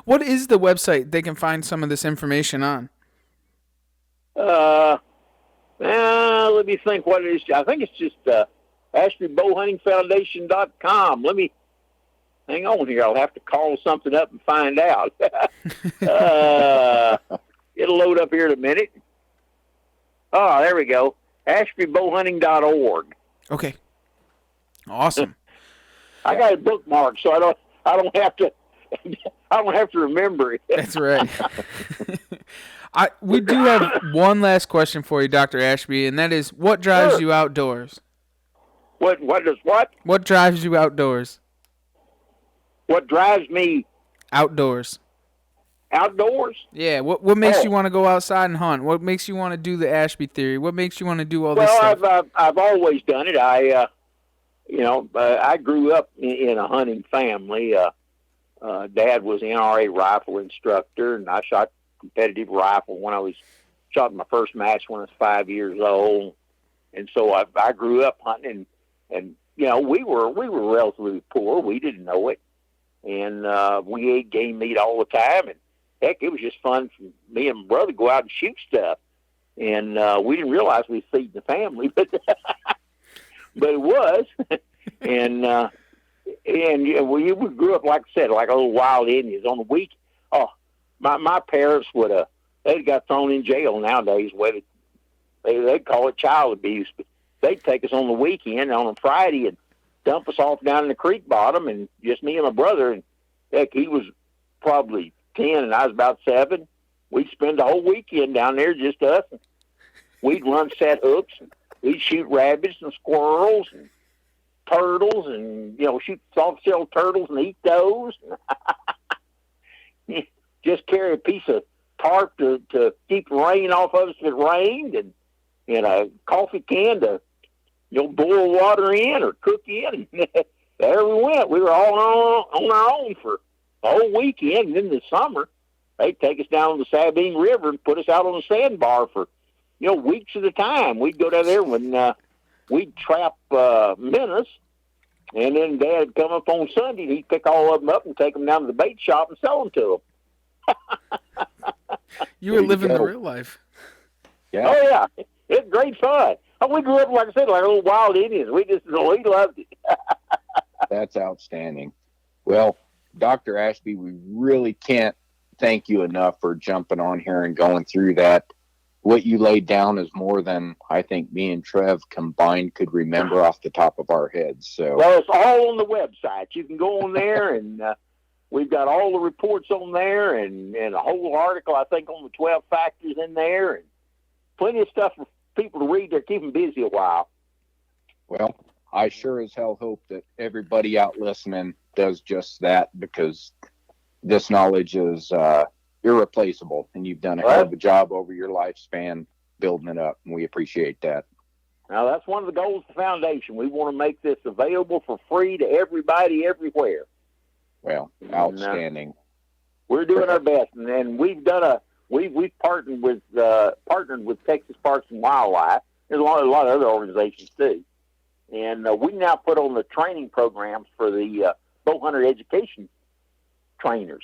What is the website they can find some of this information on? Let me think what it is. I think it's just AshbyBowhuntingFoundation.com. Let me hang on here. I'll have to call something up and find out. It'll load up here in a minute. Oh, there we go. AshbyBowhunting.org. Okay. Awesome. I got it bookmarked, so I don't have to remember it. That's right. We do have one last question for you, Dr. Ashby, and that is, what drives you outdoors? What does what? What drives you outdoors? What drives me outdoors? Outdoors? Yeah. What makes you want to go outside and hunt? What makes you want to do the Ashby theory? What makes you want to do all this stuff? Well, I've always done it. I grew up in a hunting family. Dad was an NRA rifle instructor, and I shot competitive rifle when I was shot my first match when I was 5 years old. And so I grew up hunting, and we were relatively poor. We didn't know it, and we ate game meat all the time. And heck, it was just fun for me and my brother to go out and shoot stuff. And we didn't realize we were feeding the family, but it was. And we grew up, like I said, like little wild Indians. On the week, my parents they'd got thrown in jail nowadays. They'd call it child abuse, but they'd take us on the weekend on a Friday and dump us off down in the creek bottom, and just me and my brother. And heck, he was probably 10 and I was about 7. We'd spend the whole weekend down there, just us. And we'd run set hooks, and we'd shoot rabbits and squirrels and turtles, and shoot soft-shell turtles and eat those. Just carry a piece of tarp to keep the rain off of us if it rained, and a coffee can to boil water in or cook in. There we went. We were all on our own for the whole weekend. And in the summer, they'd take us down the Sabine River and put us out on the sandbar for weeks at a time. We'd go down there when we'd trap minnows, and then Dad'd come up on Sunday and he'd pick all of them up and take them down to the bait shop and sell them to them. You were living the real life. Yeah. Oh yeah, it's great fun. We grew up, like I said, like little wild Indians. We loved it. That's outstanding. Well, Dr. Ashby, we really can't thank you enough for jumping on here and going through that. What you laid down is more than I think me and Trev combined could remember off the top of our heads. So, well, it's all on the website. You can go on there, and we've got all the reports on there, and a whole article, I think, on the 12 factors in there, and plenty of stuff for people to read. They're keeping busy a while. Well, I sure as hell hope that everybody out listening does just that, because this knowledge is irreplaceable, and you've done a hell of a job over your lifespan building it up, and we appreciate that. Now, that's one of the goals of the foundation. We want to make this available for free to everybody everywhere. Well, outstanding. We're doing our best, and we've done we've partnered with Texas Parks and Wildlife. There's a lot of other organizations too, and we now put on the training programs for the bow hunter education trainers.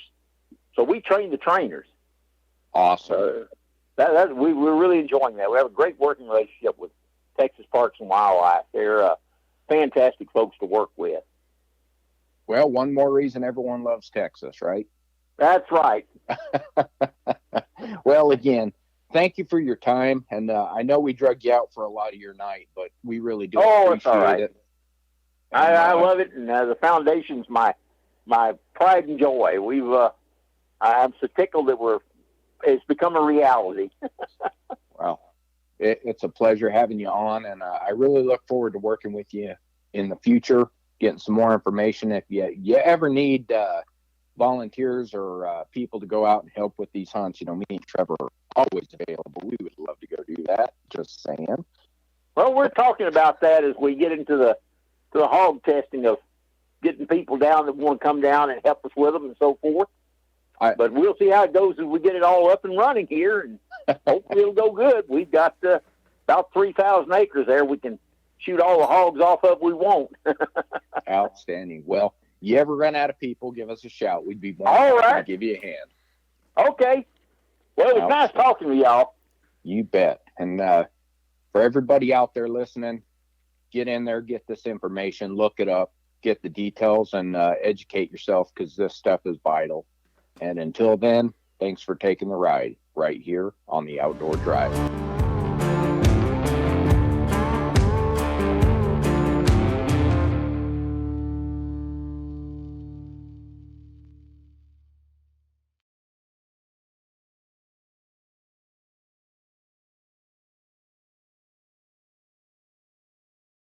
So we train the trainers. Awesome. We're really enjoying that. We have a great working relationship with Texas Parks and Wildlife. They're fantastic folks to work with. Well, one more reason everyone loves Texas, right? That's right. Well, again, thank you for your time. And I know we drug you out for a lot of your night, but we really do appreciate it's all right. it. And, I love it. And the foundation's my pride and joy. I'm so tickled that it's become a reality. Well, it's a pleasure having you on. And I really look forward to working with you in the future, getting some more information. If you ever need volunteers or people to go out and help with these hunts, me and Trevor are always available. We would love to go do that. Just saying. Well, we're talking about that as we get into the hog testing of getting people down that want to come down and help us with them and so forth. But we'll see how it goes as we get it all up and running here, and hopefully it'll go good. We've got about 3,000 acres there. We can shoot all the hogs off of we want. Outstanding. Well, you ever run out of people, give us a shout. We'd be more than happy to give you a hand. Okay. Well, it was nice talking to y'all. You bet. And for everybody out there listening, get in there, get this information, look it up, get the details, and educate yourself, because this stuff is vital. And until then, thanks for taking the ride right here on the Outdoor Drive.